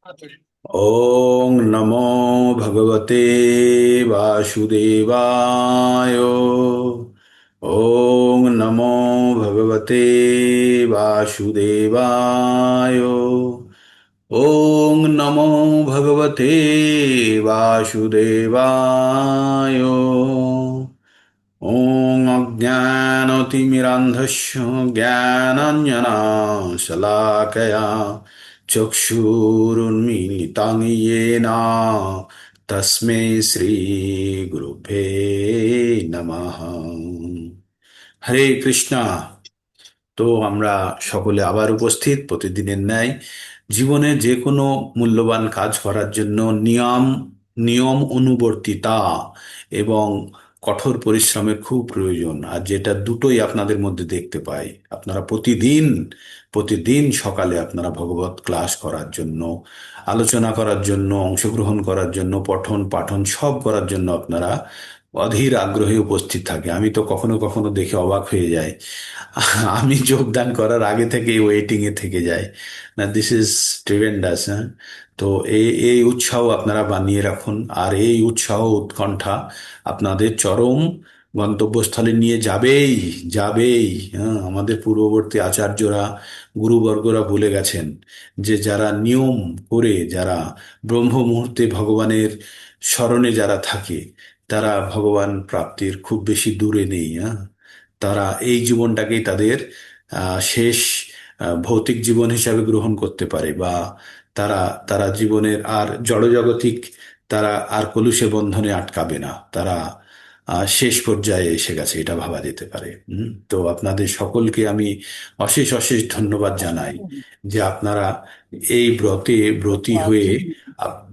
ॐ नमो भगवते वासुदेवाय। ॐ नमो भगवते वासुदेवाय। ॐ नमो भगवते वासुदेवाय। ॐ अज्ञानतिमिरान्धस्य ज्ञानाञ्जनशलाकया चक्षुरुन्मीलितं येन तस्मै श्रीगुरुभ्ये नमः। হরে কৃষ্ণা। তো আমরা সকলে আবার উপস্থিত প্রতিদিনের ন্যায়। জীবনে যে কোনো মূল্যবান কাজ করার জন্য নিয়ম নিয়ম অনুবর্তিতা এবং কঠোর পরিশ্রমের খুব প্রয়োজন, আর যেটা দুটোই আপনাদের মধ্যে দেখতে পাই। আপনারা প্রতিদিন প্রতিদিন সকালে আপনারা ভগবত ক্লাস করার জন্য, আলোচনা করার জন্য, অংশগ্রহণ করার জন্য, পঠন পাঠন সব করার জন্য আপনারা অধীর আগ্রহে উপস্থিত থাকে। আমি তো কখনো কখনো দেখে অবাক হয়ে যাই। আমি যোগদান করার আগে থেকেই ওয়েটিং এ থেকে যাই। না, দিস ইজ ট্রিমেন্ডাস। হ্যাঁ, তো এই এই উৎসাহ আপনারা বানিয়ে রাখুন, আর এই উৎসাহ উৎকণ্ঠা আপনাদের চরম গন্তব্যস্থলে নিয়ে যাবেই যাবেই। হ্যাঁ, আমাদের পূর্ববর্তী আচার্যরা, গুরুবর্গরা বলে গেছেন যে যারা নিয়ম করে, যারা ব্রহ্ম মুহূর্তে ভগবানের স্মরণে যারা থাকে, তারা ভগবান প্রাপ্তির খুব বেশি দূরে নেই। হ্যাঁ, তারা এই জীবনটাকেই তাদের শেষ ভৌতিক জীবন হিসাবে গ্রহণ করতে পারে, বা তারা তারা জীবনের আর জড়জাগতিক, তারা আর কলুষে বন্ধনে আটকাবে না। তারা শেষ পর্যায়ে এসে গেছে, এটা ভাবা যেতে পারে। তো আপনাদের সকলকে আমি অশেষ অশেষ ধন্যবাদ জানাই যে আপনারা এই ব্রতে ব্রতী হয়ে আপ-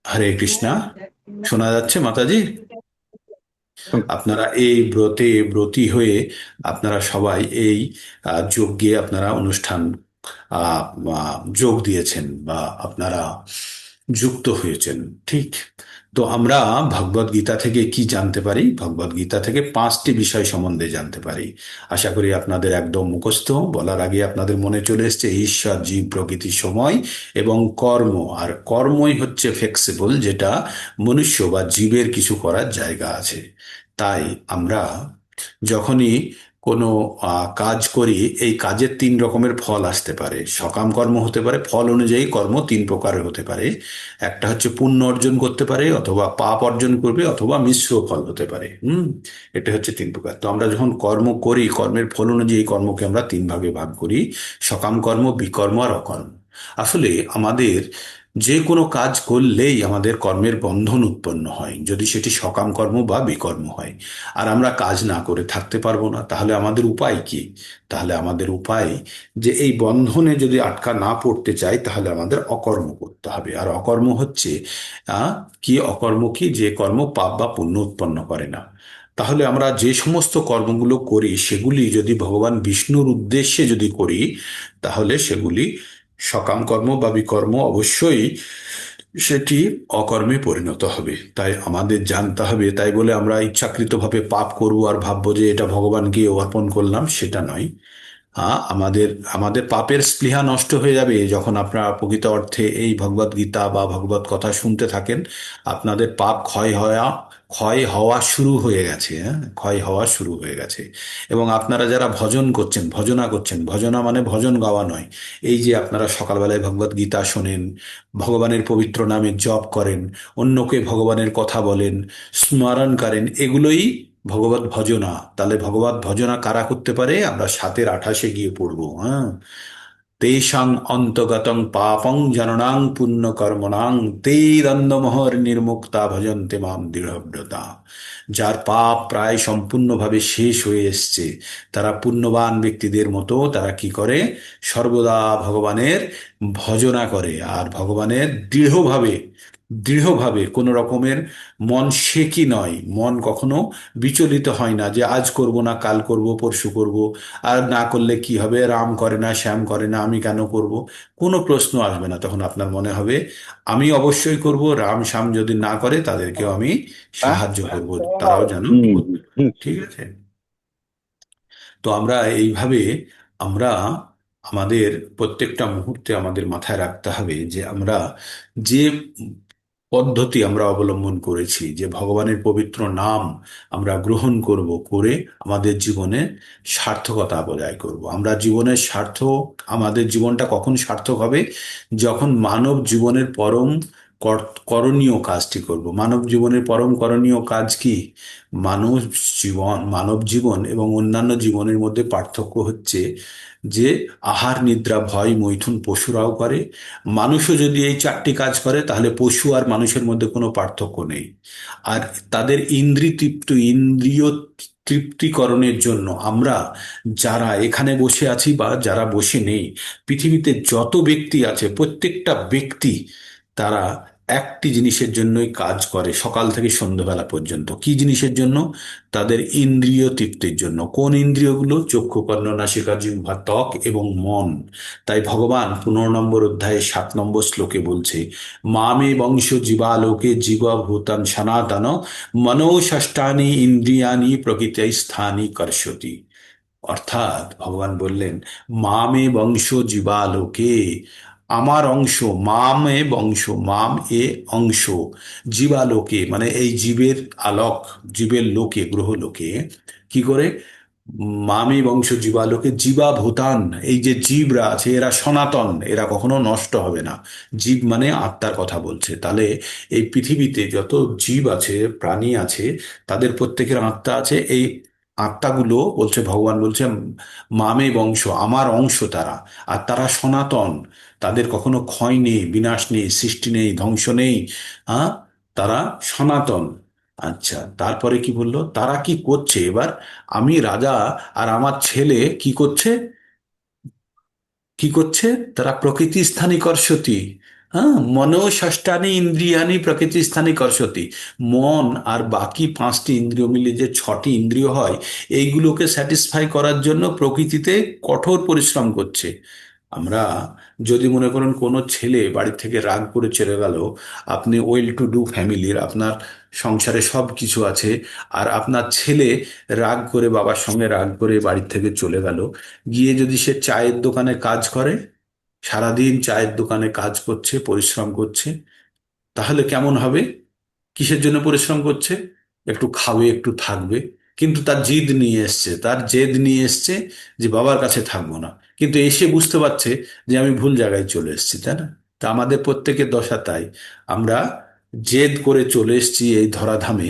হরে কৃষ্ণা, শোনা যাচ্ছে মাতাজি? আপনারা এই ব্রতে ব্রতী হয়ে আপনারা সবাই এই যজ্ঞে আপনারা অনুষ্ঠান আহ, যোগ দিয়েছেন, বা আপনারা যুক্ত হয়েছেন। ঠিক। তো আমরা ভগবদ গীতা থেকে কি জানতে পারি? ভগবদ গীতা থেকে 5টি বিষয় সম্বন্ধে জানতে পারি। আশা করি আপনাদের একদম মুখস্থ। বলার আগে আপনাদের মনে চলে এসেছে ঈশ্বর, জীব, প্রকৃতি, সময় এবং কর্ম। আর কর্মই হচ্ছে ফ্লেক্সিবল, যেটা মনুষ্য বা জীবের কিছু করার জায়গা আছে। তাই আমরা যখনই কোনো কাজ করি, এই কাজের 3 রকমের ফল আসতে পারে। সকাম কর্ম হতে পারে, ফল অনুযায়ী কর্ম 3 প্রকারের হতে পারে। একটা হচ্ছে পুণ্য অর্জন করতে পারে, অথবা পাপ অর্জন করবে, অথবা মিশ্র ফল হতে পারে। এটা হচ্ছে 3 প্রকার। তো আমরা যখন কর্ম করি, কর্মের ফল অনুযায়ী কর্মকে আমরা 3 ভাগে ভাগ করি: সকাম কর্ম, বিকর্ম আর অকর্ম। আসলে আমাদের যে কোনো কাজ করলেই আমাদের কর্মের বন্ধন উৎপন্ন হয়, যদি সেটি সকাম কর্ম বা বিকর্ম হয়। আর আমরা কাজ না করে থাকতে পারবো না। তাহলে আমাদের উপায় কি? তাহলে আমাদের উপায়, যে এই বন্ধনে যদি আটকা না পড়তে চাই, তাহলে আমাদের অকর্ম করতে হবে। আর অকর্ম হচ্ছে আহ কি অকর্ম কি? যে কর্ম পাপ বা পুণ্য উৎপন্ন করে না। তাহলে আমরা যে সমস্ত কর্মগুলো করি, সেগুলি যদি ভগবান বিষ্ণুর উদ্দেশ্যে যদি করি, তাহলে সেগুলি সকাম কর্ম বা বিকর্ম অবশ্যই সেটি অকর্মে পরিণত হবে। তাই আমাদের জানতে হবে। তাই বলে আমরা ইচ্ছাকৃতভাবে পাপ করব আর ভাববো যে এটা ভগবানকে অর্পণ করলাম, সেটা নয়। আমাদের আমাদের পাপের স্পৃহা নষ্ট হয়ে যাবে যখন আপনারা প্রকৃত অর্থে এই ভগবদ গীতা বা ভগবত কথা শুনতে থাকেন। আপনাদের পাপ ক্ষয় হওয়া শুরু হয়ে গেছে। হ্যাঁ, ক্ষয় হওয়া শুরু হয়ে গেছে। এবং আপনারা যারা ভজন করছেন, ভজনা করছেন, ভজনা মানে ভজন গাওয়া নয়। এই যে আপনারা সকালবেলায় ভগবদ গীতা শোনেন, ভগবানের পবিত্র নামে জপ করেন, অন্যকে ভগবানের কথা বলেন, স্মরণ করেন, এগুলোই ভগবত ভজনা। তাহলে ভগবত ভজনা কারা করতে পারে? আমরা 7-28 গিয়ে পড়বো। হ্যাঁ, তেষাং অন্তগতং পাপং জননাং পুণ্য কর্মণাং তে দণ্ডমোহর নির্মুক্তা ভজন্তে মাম দৃঢ়ব্রতা। যার পাপ প্রায় সম্পূর্ণভাবে শেষ হয়ে এসছে, তারা পুণ্যবান ব্যক্তিদের মতো তারা কি করে? সর্বদা ভগবানের ভজনা করে, আর ভগবানের দৃঢ়ভাবে দৃঢ়ভাবে কোনো রকমের মন সে কি নয়, মন কখনো বিচলিত হয় না যে আজ করব না, কাল করব, পরশু করব, আর না করলে কি হবে, রাম করে না, শ্যাম করে না, আমি কেন করব? কোনো প্রশ্ন আসবে না। তখন আপনার মনে হবে আমি অবশ্যই করব, রাম শ্যাম যদি না করে তাদেরকেও আমি সাহায্য করব, তারাও যেন হুম করবে। হুম ঠিক আছে। তো আমরা এইভাবে আমরা আমাদের প্রত্যেকটা মুহূর্তে আমাদের মাথায় রাখতে হবে যে আমরা যে পদ্ধতি আমরা অবলম্বন করেছি, যে ভগবানের পবিত্র নাম আমরা গ্রহণ করব, করে আমাদের জীবনে সার্থকতা বজায় করব। আমরা জীবনের সার্থক, আমাদের জীবনটা কখন সার্থক হবে? যখন মানব জীবনের পরম করণীয় কাজটি করব। মানব জীবনের পরম করণীয় কাজ কি? মানব জীবন এবং অন্যান্য জীবনের মধ্যে পার্থক্য হচ্ছে যে আহার নিদ্রা ভয় মৈথুন পশুরাও করে। মানুষও যদি এই চারটি কাজ করে তাহলে পশু আর মানুষের মধ্যে কোনো পার্থক্য নেই। আর তাদের ইন্দ্রিয় তৃপ্তিকরণের জন্য আমরা যারা এখানে বসে আছি বা যারা বসে নেই, পৃথিবীতে যত ব্যক্তি আছে প্রত্যেকটা ব্যক্তি তারা একটি জিনিসের জন্যই কাজ করে সকাল থেকে সন্ধ্যাবেলা পর্যন্ত। কি জিনিসের জন্য? তাদের ইন্দ্রিয় তৃপ্তির জন্য। কোন ইন্দ্রিয়গুলো? চক্ষু কর্ণ নাসিকা জিহ্বা ত্বক এবং মন। তাই ভগবান 15 নম্বর অধ্যায়ে 7 নম্বর শ্লোকে বলছে, মামে বংশ জীবালোকে জীবভূতান সনাতন মনোষষ্ঠানি ইন্দ্রিয়ানি প্রকৃতি স্থানি কর্ষতি। অর্থাৎ ভগবান বললেন, মামে বংশ জীবালোকে, আমার অংশ, মামে বংশ, মাম এ অংশ, জীবালোকে মানে এই জীবের আলোক, জীবের লোকে, গ্রহ লোকে কি করে? মামে বংশ জীবালোকে জীবা ভূতান, এই যে জীবরা আছে এরা সনাতন, এরা কখনো নষ্ট হবে না। জীব মানে আত্মার কথা বলছে। তাহলে এই পৃথিবীতে যত জীব আছে, প্রাণী আছে, তাদের প্রত্যেকের আত্মা আছে। এই আত্মাগুলো বলছে, ভগবান বলছে, মামে বংশ, আমার অংশ তারা। আর তারা সনাতন, তাদের কখনো ক্ষয় নেই, বিনাশ নেই, সৃষ্টি নেই, ধ্বংস নেই। হ্যাঁ, তারা সনাতন। আচ্ছা, তারপরে কি বললো? তারা কি করছে এবার? আমি রাজা আর আমার ছেলে কি করছে? কি করছে? তারা প্রকৃতি স্থানী কর্ষতি। হ্যাঁ, মনোষষ্ঠানি ইন্দ্রিয়ানি প্রকৃতি স্থানী কর্ষতি। মন আর বাকি 5টি ইন্দ্রিয় মিলে যে 6টি ইন্দ্রিয় হয়, এইগুলোকে স্যাটিসফাই করার জন্য প্রকৃতিতে কঠোর পরিশ্রম করছে। আমরা যদি মনে করেন কোনো ছেলে বাড়ি থেকে রাগ করে চলে গেল, আপনি ওয়েল টু ডু ফ্যামিলির, আপনার সংসারে সব কিছু আছে, আর আপনার ছেলে রাগ করে, বাবার সঙ্গে রাগ করে বাড়ি থেকে চলে গেল, গিয়ে যদি সে চায়ের দোকানে কাজ করে, সারাদিন চায়ের দোকানে কাজ করছে, পরিশ্রম করছে, তাহলে কেমন হবে? কিসের জন্য পরিশ্রম করছে? একটু খাবে, একটু থাকবে। কিন্তু তার জিদ নিয়ে এসছে, তার জেদ নিয়ে এসছে যে বাবার কাছে থাকবো না। কিন্তু এসে বুঝতে পারছে যে আমি ভুল জায়গায় চলে এসেছি, তাই না? তা আমাদের প্রত্যেকের দশা তাই। আমরা জেদ করে চলে এসেছি এই ধরাধামে,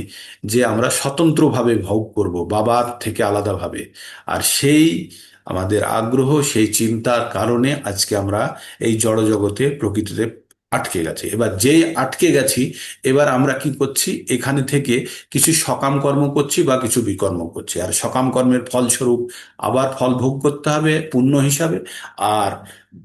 যে আমরা স্বতন্ত্রভাবে ভোগ করব, বাবার থেকে আলাদাভাবে। আর সেই আমাদের আগ্রহ, সেই চিন্তার কারণে আজকে আমরা এই জড় জগতে, প্রকৃতিতে আটকে গেছে। এবার যেই আটকে গেছি, এবার আমরা কি করছি? এখানে থেকে কিছু সকাম কর্ম করছি বা কিছু বিকর্ম করছি। আর সকাম কর্মের ফলস্বরূপ আবার ফল ভোগ করতে হবে পুণ্য হিসাবে। আর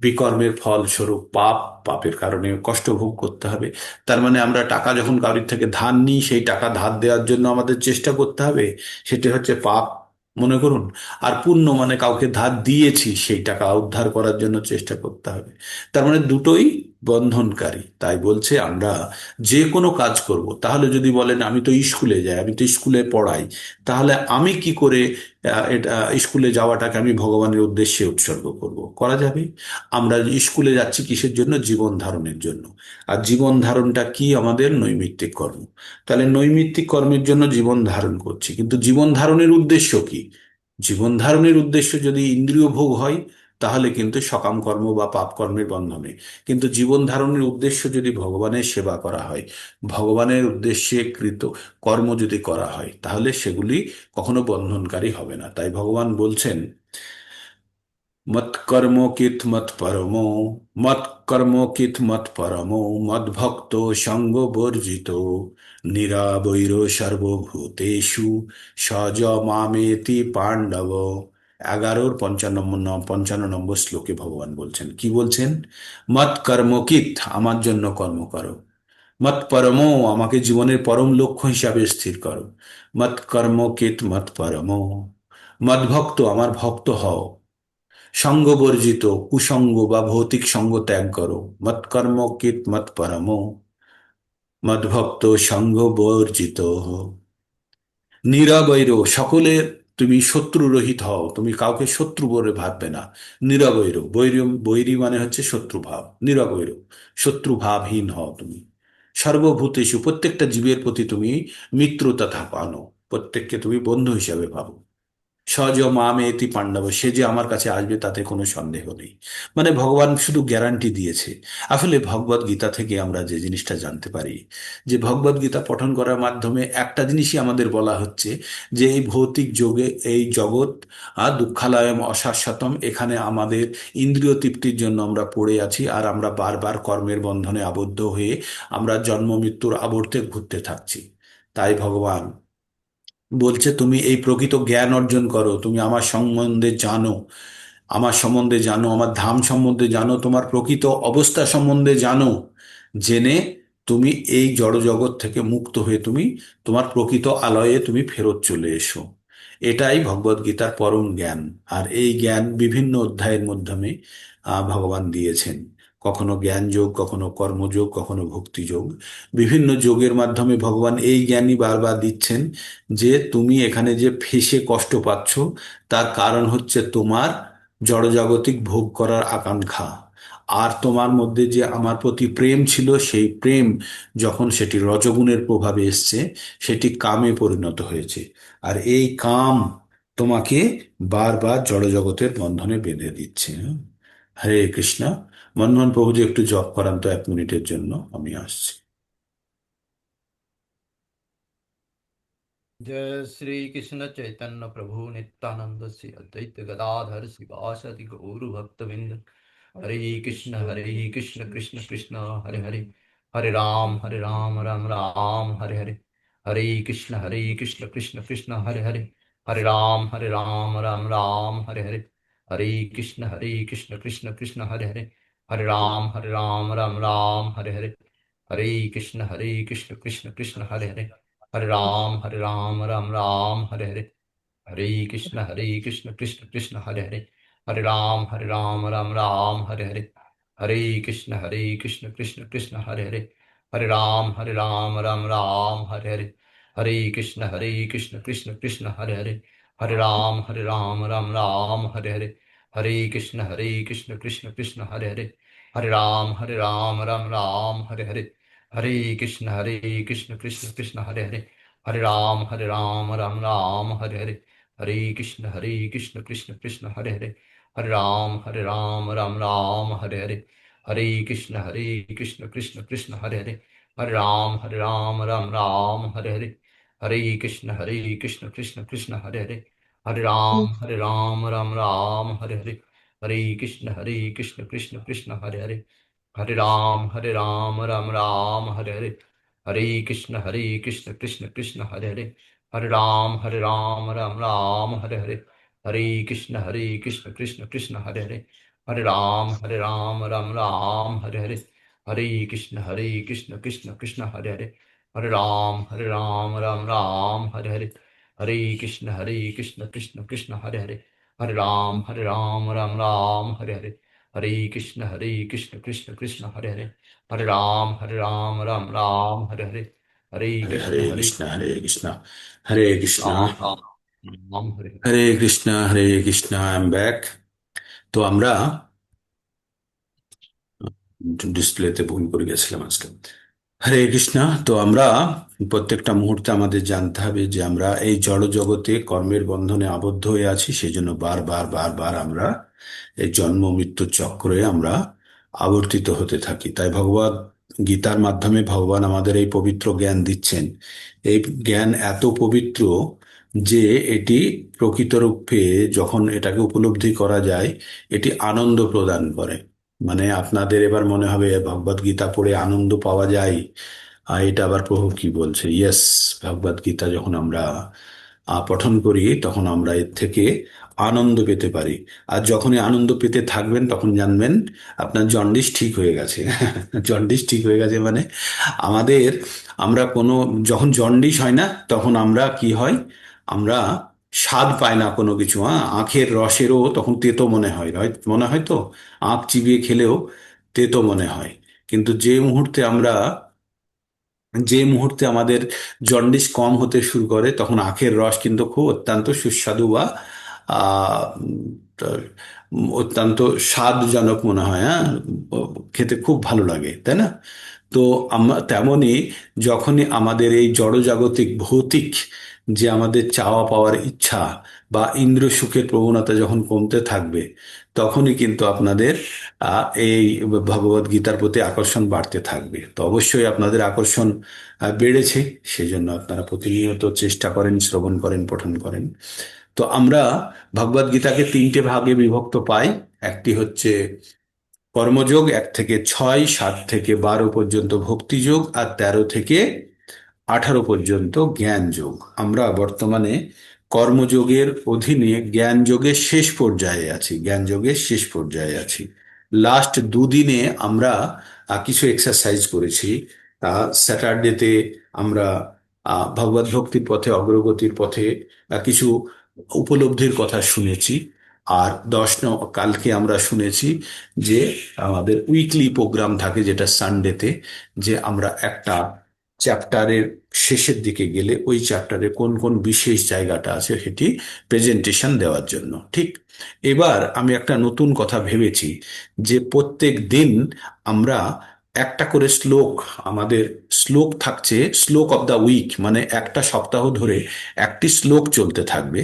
বিকর্মের ফলস্বরূপ পাপ, পাপের কারণে কষ্ট ভোগ করতে হবে। তার মানে আমরা টাকা যখন কারোর থেকে ধার নিই, সেই টাকা ধার দেওয়ার জন্য আমাদের চেষ্টা করতে হবে, সেটি হচ্ছে পাপ, মনে করুন। আর পুণ্য মানে কাউকে ধার দিয়েছি, সেই টাকা উদ্ধার করার জন্য চেষ্টা করতে হবে। তার মানে দুটোই বন্ধনকারী। তাই বলছে আমরা যে কোনো কাজ করব, তাহলে যদি বলেন আমি তো স্কুলে যাই, আমি তো স্কুলে পড়াই, তাহলে আমি কি করে এটা স্কুলে যাওয়াটাকে আমি ভগবানের উদ্দেশ্যে উৎসর্গ করব? করা যাবে। আমরা স্কুলে যাচ্ছি কিসের জন্য? জীবন ধারণের জন্য। আর জীবন ধারণটা কি? আমাদের নৈমিত্তিক কর্ম। তাহলে নৈমিত্তিক কর্মের জন্য জীবন ধারণ করছি, কিন্তু জীবন ধারণের উদ্দেশ্য কি? জীবন ধারণের উদ্দেশ্য যদি ইন্দ্রিয় ভোগ হয়, তাহলে কিন্তু সকাম কর্ম বা পাপ কর্মের বন্ধনে। কিন্তু জীবন ধারণের উদ্দেশ্য যদি ভগবানের সেবা করা হয়, ভগবানের উদ্দেশ্যে কৃত কর্ম যদি করা হয়, তাহলে সেগুলি কখনো বন্ধনকারী হবে না। তাই ভগবান বলছেন, মৎ কর্ম কিত মৎ পরমো, মৎ কর্ম কিত মৎ পরমো, মদ ভক্ত সঙ্গ বর্জিত, নিরাবৈর সর্বভূতেষু সজ মামেতি পাণ্ডব। 11-55 নম্বর শ্লোকে ভগবান বলছেন, কি বলছেন? মৎ কর্ম কিত, আমার জন্য কর্ম করো। মৎ পরমো, আমাকে জীবনের পরম লক্ষ্য হিসাবে স্থির করো। মৎ কর্ম কিত মৎ পরমো, মদ ভক্ত, আমার ভক্ত হও। সঙ্গ বর্জিত, কুসঙ্গ বা ভৌতিক সঙ্গ ত্যাগ করো। মৎকর্ম কিত মৎ পরমো, মদ্ভক্ত সঙ্গ বর্জিত। নীরবৈর, সকলের তুমি শত্রুরহিত হও, তুমি কাউকে শত্রু বলে ভাববে না। নিরবৈর বৈরী, বৈরী মানে হচ্ছে শত্রু ভাব, নিরবৈর শত্রু ভাবহীন হও তুমি। সর্বভূতেষু প্রত্যেকটা জীবের প্রতি তুমি মিত্রতা থাকো, আনো, প্রত্যেককে তুমি বন্ধু হিসাবে ভাবো। সজ মামেতি পাণ্ডব, সে যে আমার কাছে আসবে তাতে কোনো সন্দেহ নেই। মানে ভগবান শুধু গ্যারান্টি দিয়েছে। আসলে ভগবত গীতা থেকে আমরা যে জিনিসটা জানতে পারি, যে ভগবত গীতা পঠন করার মাধ্যমে একটা জিনিসই আমাদের বলা হচ্ছে, যে এই ভৌতিক যোগে এই জগৎ দুঃখালয়ম অশাশ্বতম, এখানে আমাদের ইন্দ্রিয় তৃপ্তির জন্য আমরা পড়ে আছি, আর আমরা বারবার কর্মের বন্ধনে আবদ্ধ হয়ে আমরা জন্ম মৃত্যুর আবর্তে ঘুরতে থাকছি। তাই ভগবান বলছে তুমি এই প্রকৃত জ্ঞান অর্জন করো, তুমি আমার সম্বন্ধে জানো, আমার সম্বন্ধে জানো, আমার ধাম সম্বন্ধে জানো, তোমার প্রকৃত অবস্থা সম্বন্ধে জানো। জেনে তুমি এই জড় জগৎ থেকে মুক্ত হয়ে তুমি তোমার প্রকৃত আলয়ে তুমি ফেরত চলে এসো। এটাই ভগবদ গীতার পরম জ্ঞান। আর এই জ্ঞান বিভিন্ন অধ্যায়ের মাধ্যমে ভগবান দিয়েছেন। কখনো জ্ঞান যোগ, কখনো কর্মযোগ, কখনো ভক্তি যোগ। বিভিন্ন যোগের মাধ্যমে ভগবান এই জ্ঞানই বারবার দিচ্ছেন, যে তুমি এখানে যে ফেঁসে কষ্ট পাচ্ছ, তার কারণ হচ্ছে তোমার জড়জাগতিক ভোগ করার আকাঙ্ক্ষা। আর তোমার মধ্যে যে আমার প্রতি প্রেম ছিল, সেই প্রেম যখন সেটি রজগুণের প্রভাবে এসছে, সেটি কামে পরিণত হয়েছে। আর এই কাম তোমাকে বারবার জড়জগতের বন্ধনে বেঁধে দিচ্ছে। হ্যাঁ? হরে কৃষ্ণ। মনমোহন প্রভুজি একটু জপ করান তো 1 মিনিটের জন্য, আমি আসছি। जय श्री कृष्ण चैतन्य प्रभु नित्यानंद श्री अद्वैत गदाधर शिवासदि गौर भक्तविंद। हरे कृष्ण कृष्ण कृष्ण हरे हरे, हरे राम राम राम हरे हरे। हरे कृष्ण कृष्ण कृष्ण हरे हरे, हरे राम राम राम हरे हरे। हरे कृष्ण कृष्ण कृष्ण हरे हरे, हरे राम राम राम हरे हरे। हरे कृष्ण कृष्ण कृष्ण हरे हरे, हरे राम राम राम हरे हरे। हरे कृष्ण कृष्ण कृष्ण हरे हरे, हरे राम राम राम हरे हरे। हरे कृष्ण कृष्ण कृष्ण हरे हरे, हरे राम राम राम हरे हरे। हरे कृष्ण कृष्ण कृष्ण हरे हरे, हरे राम राम राम हरे हरे। हरे कृष्ण कृष्ण कृष्ण हरे हरे, हरे राम राम राम हरे हरे। हरे कृष्ण कृष्ण कृष्ण हरे हरे, हरे राम राम राम हरे हरे। हरे कृष्ण कृष्ण कृष्ण हरे हरे, हरे राम राम राम हरे हरे। हरे कृष्ण कृष्ण कृष्ण हरे हरे, हरे राम राम राम हरे हरे। हरे कृष्ण कृष्ण कृष्ण हरे हरे, हरे राम राम राम हरे हरे। हरे कृष्ण कृष्ण कृष्ण हरे हरे, हरे राम राम राम हरे हरे। हरे कृष्ण कृष्ण कृष्ण हरे हरे, हरे राम राम राम हरे हरे। हरे कृष्ण कृष्ण कृष्ण हरे हरे, हरे राम राम राम हरे हरे। हरे कृष्ण कृष्ण कृष्ण हरे हरे, हरे राम राम राम हरे हरे। हरे कृष्ण कृष्ण कृष्ण हरे हरे, हरे राम राम राम हरे हरे। हरे कृष्ण कृष्ण कृष्ण हरे हरे, हरे राम राम राम हरे हरे। हरे हरे हरे कृष्ण, हरे कृष्ण, हरे कृष्ण, राम राम राम हरे हरे। হরে কৃষ্ণ, হরে কৃষ্ণ। I am back. তো আমরা ডিসপ্লেতে ভুল করে গেছিলাম আজকে। হরে কৃষ্ণ। তো আমরা প্রত্যেকটা মুহূর্তে আমাদের জানতে হবে যে আমরা এই জড় জগতে কর্মের বন্ধনে আবদ্ধ হয়ে আছি, সেই জন্য বারবার বারবার আমরা এই জন্ম মৃত্যুর চক্রে আমরা আবর্তিত হতে থাকি। তাই ভগবত গীতার মাধ্যমে ভগবান আমাদের এই পবিত্র জ্ঞান দিচ্ছেন। এই জ্ঞান এত পবিত্র যে এটি প্রকৃতরূপে যখন এটাকে উপলব্ধি করা যায়, এটি আনন্দ প্রদান করে। মানে আপনাদের এবার মনে হবে ভগবত গীতা পড়ে আনন্দ পাওয়া যায়। এটা আবার প্রভু কি বলছে? ইয়েস, ভগবত গীতা যখন আমরা পঠন করি, তখন আমরা এর থেকে আনন্দ পেতে পারি। আর যখনই আনন্দ পেতে থাকবেন, তখন জানবেন আপনার জন্ডিস ঠিক হয়ে গেছে। জন্ডিস ঠিক হয়ে গেছে মানে আমাদের, আমরা কোনো, যখন জন্ডিস হয় না তখন আমরা কি হয়, আমরা স্বাদ পাই না কোনো কিছু। আখের রসেরও তখন তেতো মনে হয়, মনে হয় তো, আখ চিবিয়ে খেলেও তেতো মনে হয়। কিন্তু যে মুহূর্তে আমরা যে মুহূর্তে আমাদের জন্ডিস কম হতে শুরু করে তখন আখের রস কিন্তু খুব অত্যন্ত সুস্বাদু বা তার অত্যন্ত স্বাদজনক মনে হয়, হ্যাঁ, খেতে খুব ভালো লাগে, তাই না? তো আমরা তেমনই, যখনই আমাদের এই জড়জাগতিক ভৌতিক যে আমাদের চাওয়া পাওয়ার ইচ্ছা বা ইন্দ্রিয় সুখের প্রবণতা যখন কমতে থাকবে, তখনই কিন্তু আপনাদের এই ভগবত গীতার প্রতি আকর্ষণ বাড়তে থাকবে। তো অবশ্যই আপনাদের আকর্ষণ বেড়েছে, সেজন্য আপনারা প্রতিনিয়ত চেষ্টা করেন, শ্রবণ করেন, পঠন করেন। তো আমরা ভগবদ গীতাকে তিনটে ভাগে বিভক্ত পাই। একটি হচ্ছে কর্মযোগ, 1 থেকে 6, 7 থেকে 12 পর্যন্ত ভক্তিযোগ, আর 13 থেকে 18 পর্যন্ত জ্ঞান যোগ। আমরা বর্তমানে কর্মযোগের অধীনে জ্ঞান যোগের শেষ পর্যায়ে আছি, জ্ঞান যোগের শেষ পর্যায়ে আছি। লাস্ট দুদিনে আমরা কিছু এক্সারসাইজ করেছি। স্যাটারডেতে আমরা ভগবত ভক্তির পথে, অগ্রগতির পথে কিছু উপলব্ধির কথা শুনেছি। আর কালকে আমরা শুনেছি যে আমাদের উইকলি প্রোগ্রাম থাকে যেটা সানডেতে, যে আমরা একটা চ্যাপ্টারের শেষের দিকে গেলে ওই চ্যাপ্টারে কোন কোন বিশেষ জায়গাটা আছে সেটি প্রেজেন্টেশন দেওয়ার জন্য। ঠিক, এবার আমি একটা নতুন কথা ভেবেছি, যে প্রত্যেক দিন আমরা একটা করে শ্লোক, আমাদের শ্লোক থাকছে, শ্লোক অফ দ্য উইক, মানে একটা সপ্তাহ ধরে একটি শ্লোক চলতে থাকবে,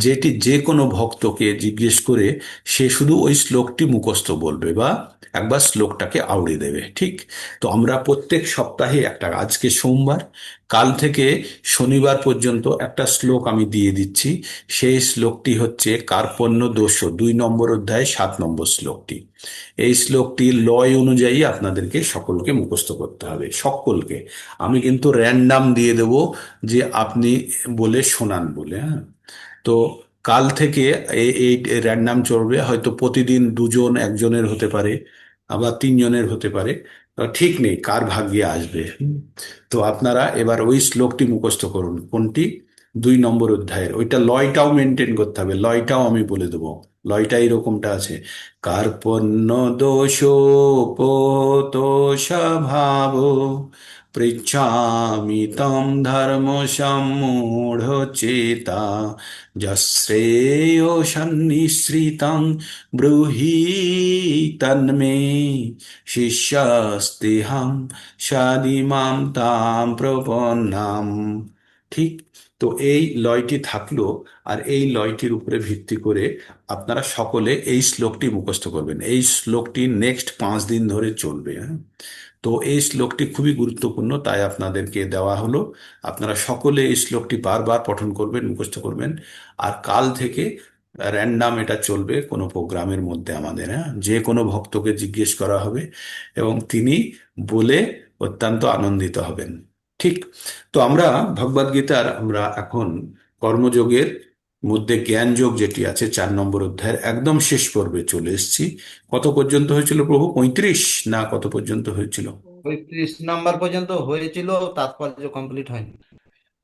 যেটি যে কোনো ভক্তকে জিজ্ঞেস করে সে শুধু ওই শ্লোকটি মুখস্থ বলবে বা একবার শ্লোকটাকে আওড়ে দেবে। ঠিক, তো আমরা প্রত্যেক সপ্তাহে একটা, আজকে সোমবার, কাল থেকে শনিবার পর্যন্ত একটা শ্লোক আমি দিয়ে দিচ্ছি। সেই শ্লোকটি হচ্ছে কার্পণ্য দোষ, 2 নম্বর অধ্যায় 7 নম্বর শ্লোকটি। এই শ্লোকটি লয় অনুযায়ী আপনাদেরকে সকলকে মুখস্থ করতে হবে, সকলকে। আমি কিন্তু র্যান্ডাম দিয়ে দেব যে আপনি বলে শোনান বলে, হ্যাঁ। তো কাল থেকে এই র্যান্ডাম চলবে, হয়তো প্রতিদিন দুজন, একজনের হতে পারে, আবার তিনজনের হতে পারে। ঠিক নেই কার ভাগ্যে আসবে। তো আপনারা এবার ওই শ্লোকটি মুখস্থ করুন। কোনটি? 2 নম্বর অধ্যায়ের ওইটা, লয়টাও মেনটেন করতে হবে, লয়টাও আমি বলে দেবো। লয়টা এরকমটা আছে: কার্পণ্য দোষোপতোষ পৃচ্ছামি তম ধর্ম সম্মূঢ়চেতা যশ্রেয় সন্নিশ্রিতং ব্রূহি তন্মে শিষ্যস্তেহং সাদিমাম তাম প্রপন্নাম। ঠিক, তো এই লয়টি থাকলো। আর এই লয়টির উপরে ভিত্তি করে আপনারা সকলে এই শ্লোকটি মুখস্থ করবেন। এই শ্লোকটি নেক্সট 5 দিন ধরে চলবে, হ্যাঁ। তো এই শ্লোকটি খুবই গুরুত্বপূর্ণ, তাই আপনাদেরকে দেওয়া হলো। আপনারা সকলে এই শ্লোকটি বারবার পঠন করবেন, মুখস্থ করবেন। আর কাল থেকে র্যান্ডাম এটা চলবে কোনো প্রোগ্রামের মধ্যে আমাদের, হ্যাঁ, যে কোনো ভক্তকে জিজ্ঞেস করা হবে এবং তিনি বলে অত্যন্ত আনন্দিত হবেন। ঠিক, তো আমরা ভগবদ গীতার আমরা এখন কর্মযোগের মধ্যে জ্ঞান যোগ যেটি আছে 4 নম্বর অধ্যায়ের একদম শেষ পর্বে চলে এসেছি। কত পর্যন্ত হয়েছিল প্রভু? 35 না কত পর্যন্ত হয়েছিল? 35 নম্বর পর্যন্ত হয়েছিল, তাৎপর্য কমপ্লিট হয়নি।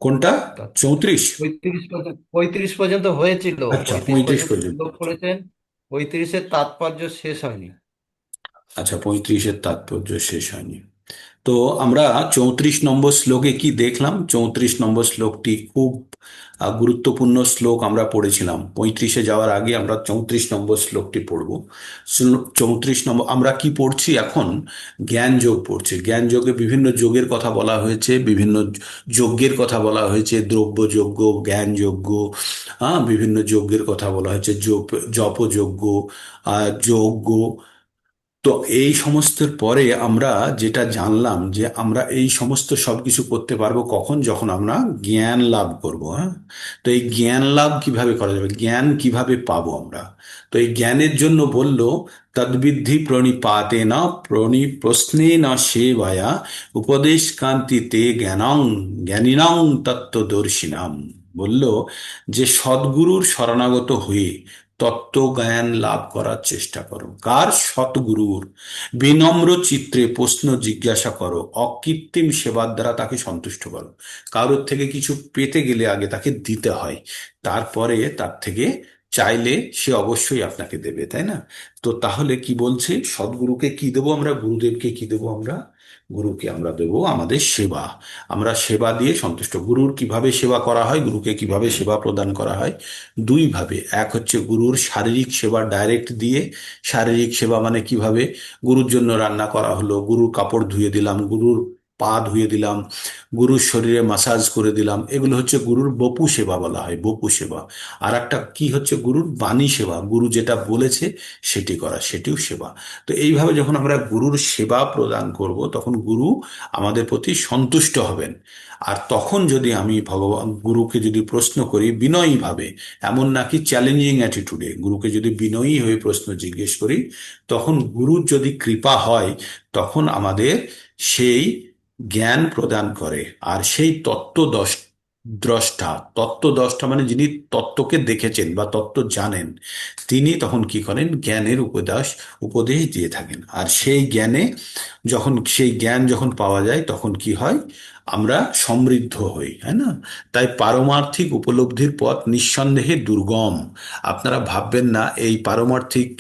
কোনটা? 34? 35 পর্যন্ত হয়েছিল, আচ্ছা, 35 35 পর্যন্ত পর্যন্ত। শ্লোক পড়েছেন। 35-এর তাৎপর্য শেষ হয়নি। আচ্ছা, 35-এর তাৎপর্য শেষ হয়নি। তো আমরা 34 নম্বর শ্লোকে কি দেখলাম? 34 নম্বর শ্লোকটি খুব গুরুত্বপূর্ণ শ্লোক আমরা পড়েছিলাম। 35-এ যাওয়ার আগে আমরা 34 নম্বর শ্লোকটি পড়ব। 34 নম্বর আমরা কি পড়ছি এখন? জ্ঞান যোগ পড়ছি। জ্ঞান যোগে বিভিন্ন যোগের কথা বলা হয়েছে, বিভিন্ন যজ্ঞের কথা বলা হয়েছে, দ্রব্য যজ্ঞ, জ্ঞান যজ্ঞ, বিভিন্ন যজ্ঞের কথা বলা হয়েছে, জপযজ্ঞ, যজ্ঞ। তো এই সমস্তের পরে আমরা যেটা জানলাম, যে আমরা এই সমস্ত সবকিছু করতে পারবো কখন? যখন আমরা জ্ঞান লাভ করব, হ্যাঁ। তো এই জ্ঞান লাভ কিভাবে করা যাবে, জ্ঞান কিভাবে পাবো আমরা? তো এই জ্ঞানের জন্য বলল, তদ্বিদ্ধি প্রণিপাতে না প্রশ্নে না সেবায়া উপদেশ কান্তিতে জ্ঞানং জ্ঞানিনাং তত্ত্বদর্শিনাম। বলল যে সদ্গুরুর শরণাগত হয়ে তত্ত্ব জ্ঞান লাভ করার চেষ্টা করো। কার? সৎগুরুর। বিনম্র চিত্রে প্রশ্ন জিজ্ঞাসা করো, অকৃত্রিম সেবার দ্বারা তাকে সন্তুষ্ট করো। কারোর থেকে কিছু পেতে গেলে আগে তাকে দিতে হয়, তারপরে তার থেকে চাইলে সে অবশ্যই আপনাকে দেবে, তাই না? তো তাহলে কি বলছে, সদ্গুরুকে কি দেবো আমরা, গুরুদেবকে কি দেবো আমরা? গুরুকে আমরা দেবো আমাদের সেবা। আমরা সেবা দিয়ে সন্তুষ্ট। গুরুর কিভাবে সেবা করা হয়, গুরুকে কিভাবে সেবা প্রদান করা হয়? দুই ভাবে। এক হচ্ছে গুরুর শারীরিক সেবা ডাইরেক্ট দিয়ে। শারীরিক সেবা মানে কিভাবে? গুরুর জন্য রান্না করা হলো, গুরুর কাপড় ধুয়ে দিলাম, গুরুর পা ধুয়ে দিলাম, গুরুর শরীরে মাসাজ করে দিলাম, এগুলো হচ্ছে গুরুর বপু সেবা বলা হয়, বপু সেবা। আর একটা কি হচ্ছে গুরুর বাণী সেবা, গুরু যেটা বলেছে সেটি করা, সেটিও সেবা। তো এইভাবে যখন আমরা গুরুর সেবা প্রদান করব, তখন গুরু আমাদের প্রতি সন্তুষ্ট হবেন। আর তখন যদি আমি ভগবান গুরুকে যদি প্রশ্ন করি বিনয়ী ভাবে, এমন নাকি চ্যালেঞ্জিং অ্যাটিটিউডে, গুরুকে যদি বিনয়ী হয়ে প্রশ্ন জিজ্ঞেস করি, তখন গুরুর যদি কৃপা হয়, তখন আমাদের সেই জ্ঞান প্রদান করে। আর সেই দ্রষ্টা, তত্ত্বদ্রষ্টা মানে যিনি তত্ত্বকে দেখেছেন বা তত্ত্ব জানেন, তিনি তখন কি করেন, জ্ঞানের উপদেশ দিয়ে থাকেন। আর সেই জ্ঞান যখন পাওয়া যায়, তখন কি হয়, আমরা সমৃদ্ধ হই, হ্যাঁ না? তাই পারমার্থিক উপলব্ধির পথ নিঃসন্দেহে দুর্গম। আপনারা ভাববেন না এই পারমার্থিক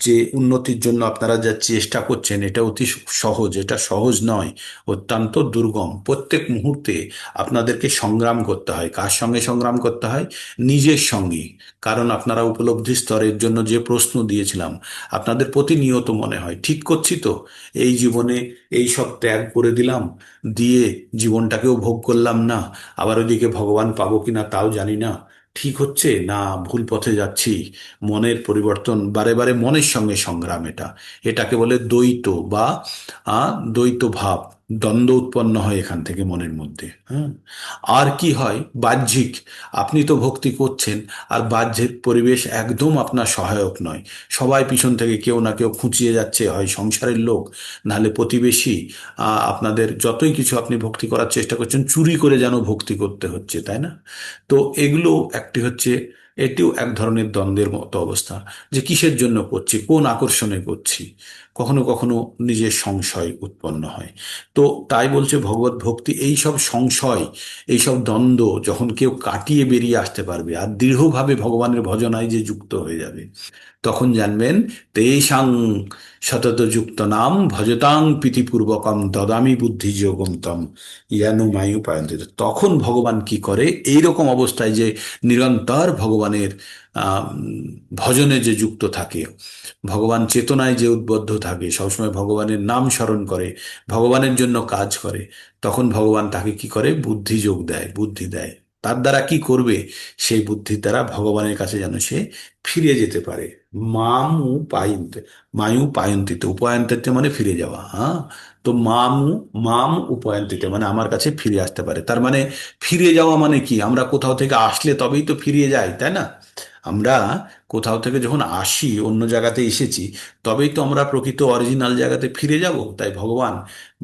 যে উন্নতির জন্য আপনারা যা চেষ্টা করছেন এটা অতি সহজ। এটা সহজ নয়, অত্যন্ত দুর্গম। প্রত্যেক মুহূর্তে আপনাদেরকে সংগ্রাম করতে হয়। কার সঙ্গে সংগ্রাম করতে হয়? নিজের সঙ্গে। কারণ আপনারা উপলব্ধি স্তরের জন্য যে প্রশ্ন দিয়েছিলাম, আপনাদের প্রতিনিয়ত মনে হয় ঠিক করছি তো, এই জীবনে এই সব ত্যাগ করে দিলাম, দিয়ে জীবনটাকেও ভোগ করলাম না, আবার ওইদিকে ভগবান পাবো কিনা তাও জানি না, ঠিক হচ্ছে না ভুল পথে যাচ্ছি। মনের পরিবর্তন, বারে বারে মনের সঙ্গে সংগ্রাম, এটাকে বলে দ্বৈত বা দ্বৈত ভাব। দ্বন্দ্ব উৎপন্ন হয় এখান থেকে মনের মধ্যে। হ্যাঁ। আর কি হয়, বাহ্যিক, আপনি তো ভক্তি করছেন, আর বাহ্যিক পরিবেশ একদম আপনার সহায়ক নয়। সবাই পিছন থেকে কেউ না কেউ খুঁচিয়ে যাচ্ছে, হয় সংসারের লোক, নাহলে প্রতিবেশী। আপনাদের যতই কিছু আপনি ভক্তি করার চেষ্টা করছেন, চুরি করে যেন ভক্তি করতে হচ্ছে, তাই না? তো এগুলো একটি হচ্ছে, এটিও এক ধরনের দ্বন্দ্বের মতো অবস্থা, যে কিসের জন্য করছি, কোন আকর্ষণে করছি। কখনো কখনো নিজের সংশয় উৎপন্ন হয়। তো তাই বলছে ভগবত ভক্তি, এই সব সংশয়, এই সব দ্বন্দ্ব যখন কেউ কাটিয়ে বেরিয়ে আসতে পারবে, আর দৃঢ়ভাবে ভগবানের ভজনায় যে যুক্ত হয়ে যাবে, তখন জানবেন, তেষাং সতত যুক্ত নাম ভজতাং প্রীতিপূর্বকম দদামি বুদ্ধি যোগম তম ইয়ানু মায়ু পায়ন্তে। তখন ভগবান কি করে, এইরকম অবস্থায় যে নিরন্তর ভগবানের ভজনে যে যুক্ত থাকে, ভগবান চেতনায় যে উদ্বুদ্ধ থাকে, সবসময় ভগবানের নাম স্মরণ করে, ভগবানের জন্য কাজ করে, তখন ভগবান তাকে কি করে, বুদ্ধি যোগ দেয়, বুদ্ধি দেয়। তার দ্বারা কি করবে, সেই বুদ্ধির দ্বারা ভগবানের কাছে যেন সে ফিরে যেতে পারে। মামু পায়ন্তে, মায়ু পায়ন্তিতে, উপায়ন্তিতে মানে ফিরে যাওয়া, হ্যাঁ। তো মাম উপায়ন্তিতে মানে আমার কাছে ফিরে আসতে পারে। তার মানে ফিরে যাওয়া মানে কি, আমরা কোথাও থেকে আসলে তবেই তো ফিরে যাই, তাই না? আমরা কোথাও থেকে যখন আসি, অন্য জায়গাতে এসেছি, তবেই তো আমরা প্রকৃত অরিজিনাল জায়গাতে ফিরে যাব। তাই ভগবান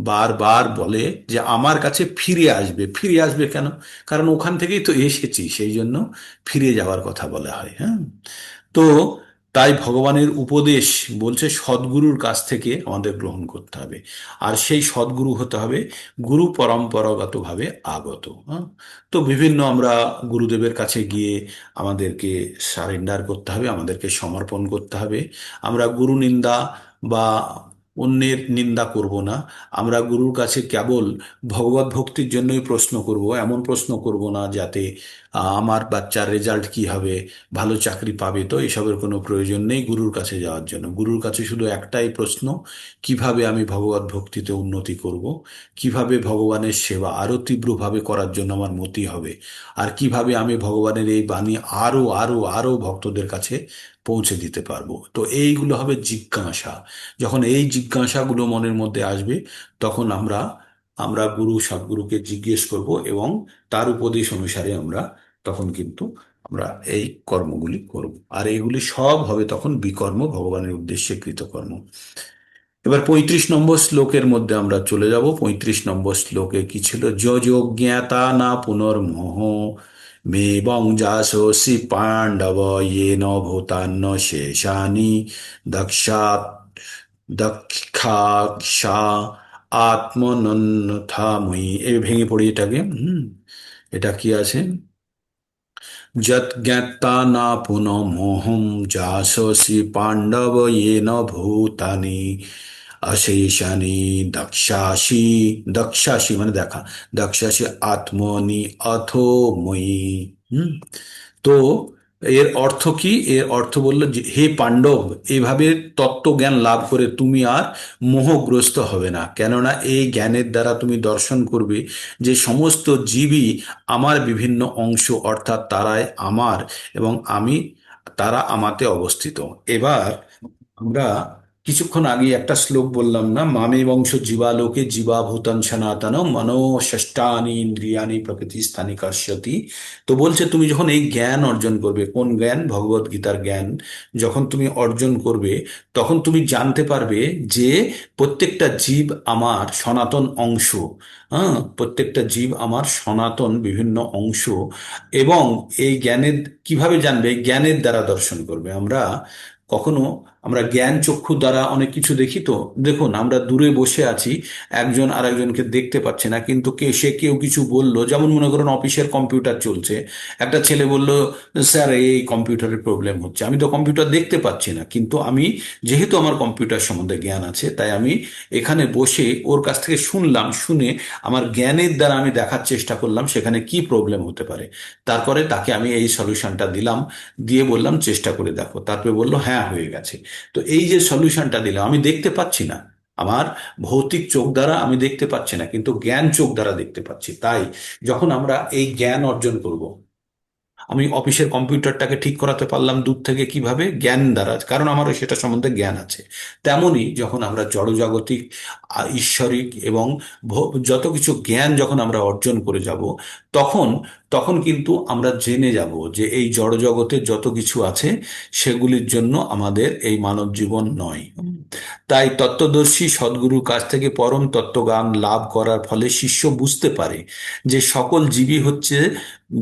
বারবার বলে যে আমার কাছে ফিরে আসবে। ফিরে আসবে কেন? কারণ ওখান থেকেই তো এসেছি, সেই জন্য ফিরে যাওয়ার কথা বলা হয়, হ্যাঁ। তো তাই ভগবানের উপদেশ বলছে সদ্গুরুর কাছ থেকে আমাদের গ্রহণ করতে হবে। আর সেই সদ্গুরু হতে হবে গুরু পরম্পরাগতভাবে আগত, হ্যাঁ। তো বিভিন্ন আমরা গুরুদেবের কাছে গিয়ে আমাদেরকে সারেন্ডার করতে হবে, আমাদেরকে সমর্পণ করতে হবে। আমরা গুরু নিন্দা বা অন্যের নিন্দা করব না। আমরা গুরুর কাছে কেবল ভগবত ভক্তির জন্যই প্রশ্ন করব, এমন প্রশ্ন করব না যাতে আমার বাচ্চার রেজাল্ট কি হবে, ভালো চাকরি পাবে তো, এসবের কোনো প্রয়োজন নেই গুরুর কাছে যাওয়ার জন্য। গুরুর কাছে শুধু একটাই প্রশ্ন, কিভাবে আমি ভগবত ভক্তিতে উন্নতি করব, কিভাবে ভগবানের সেবা আরো তীব্রভাবে করার জন্য আমার মতি হবে, আর কিভাবে আমি ভগবানের এই বাণী আরো আরো আরো ভক্তদের কাছে পৌঁছে দিতে পারবো। তো এইগুলো হবে জিজ্ঞাসা। যখন এই জিজ্ঞাসাগুলো মনের মধ্যে আসবে, তখন আমরা আমরা গুরু সদ্গুরুকে জিজ্ঞেস করব, এবং তার উপদেশ অনুসারে আমরা তখন কিন্তু আমরা এই কর্মগুলি করব। আর এগুলি সব হবে তখন বিকর্ম, ভগবানের উদ্দেশ্যে কৃতকর্ম। এবার 35 নম্বর শ্লোকের মধ্যে আমরা চলে যাব। 35 নম্বর শ্লোকে কি ছিল, যোগ জ্ঞাতা না পুনর্মোহ মেবং যাসোসি পাণ্ডব येन ভূতান্য শেষানি দক্ষাৎ দক্ষাক্ষা আত্মনন্যথাময়ী। ভেঙে পড়ি এটাকে। এটা কি আছে, যৎ জ্ঞাত্বা না পুনঃমোহম যাসসি পাণ্ডব येन ভূতানি অশেষানি দক্ষাসি, দক্ষাসি মানে দেখা, দক্ষাসি আত্মনি অথো ময়ি। হুম। তো এর অর্থ কি? এর অর্থ বলল যে হে পাণ্ডব, এভাবে তত্ত্বজ্ঞান লাভ করে তুমি আর মোহগ্রস্ত হবে না, কেননা এই জ্ঞানের দ্বারা তুমি দর্শন করবে যে সমস্ত জীবই আমার বিভিন্ন অংশ, অর্থাৎ তারাই আমার এবং আমি, তারা আমাতে অবস্থিত। এবার আমরা কিছুক্ষণ আগে একটা শ্লোক বললাম না, মামে বংশ জীবালোকে জীবাভূতং সনাতন মনো ষষ্ঠানি ইন্দ্রিয়াণি প্রকৃতি স্থানি কার্ষতি। তো বলছে তুমি যখন এই জ্ঞান অর্জন করবে, কোন জ্ঞান? ভগবত গীতার জ্ঞান যখন তুমি অর্জন করবে, তখন তুমি জানতে পারবে যে প্রত্যেকটা জীব আমার সনাতন অংশ। হ্যাঁ, প্রত্যেকটা জীব আমার সনাতন বিভিন্ন অংশ। এবং এই জ্ঞানের কিভাবে জানবে? এই জ্ঞানের দ্বারা দর্শন করবে। আমরা কখনো আমরা জ্ঞান চক্ষু দ্বারা অনেক কিছু দেখি। তো দেখুন, আমরা দূরে বসে আছি, একজন আরেকজনকে দেখতে পাচ্ছে না, কিন্তু কেউ কিছু বলল, যেমন মনে করুন অফিসের কম্পিউটার চলছে, একটা ছেলে বলল স্যার এই কম্পিউটারের প্রবলেম হচ্ছে, আমি তো কম্পিউটার দেখতে পাচ্ছি না, কিন্তু আমি যেহেতু আমার কম্পিউটার সম্বন্ধে জ্ঞান আছে, তাই আমি এখানে বসে ওর কাছ থেকে শুনলাম, শুনে আমার জ্ঞানের দ্বারা আমি দেখার চেষ্টা করলাম সেখানে কি প্রবলেম হতে পারে। তারপরে তাকে আমি এই সলিউশনটা দিলাম, দিয়ে বললাম চেষ্টা করে দেখো, তারপরে বললো হ্যাঁ হয়ে গেছে। তো এই যে সলিউশনটা দিলাম, আমি দেখতে পাচ্ছি না, আমার ভৌতিক চোখ দ্বারা আমি দেখতে পাচ্ছি না, কিন্তু জ্ঞান চোখ দ্বারা দেখতে পাচ্ছি। তাই যখন আমরা এই জ্ঞান অর্জন করব, আমি অফিসের কম্পিউটারটাকে ঠিক করাতে পারলাম দূর থেকে, কিভাবে? জ্ঞান দ্বারা, কারণ আমারও সেটা সম্বন্ধে জ্ঞান আছে। তেমনি যখন আমরা জড়জাগতিক, ঈশ্বরিক এবং যত কিছু জ্ঞান যখন আমরা অর্জন করে যাব, তখন তখন কিন্তু আমরা জেনে যাব যে এই জড়জগতের যত কিছু আছে সেগুলির জন্য আমাদের এই মানব জীবন নয়। তাই তত্ত্বদর্শী সদ্গুরুর কাছ থেকে পরম তত্ত্বজ্ঞান লাভ করার ফলে শিষ্য বুঝতে পারে যে সকল জীবই হচ্ছে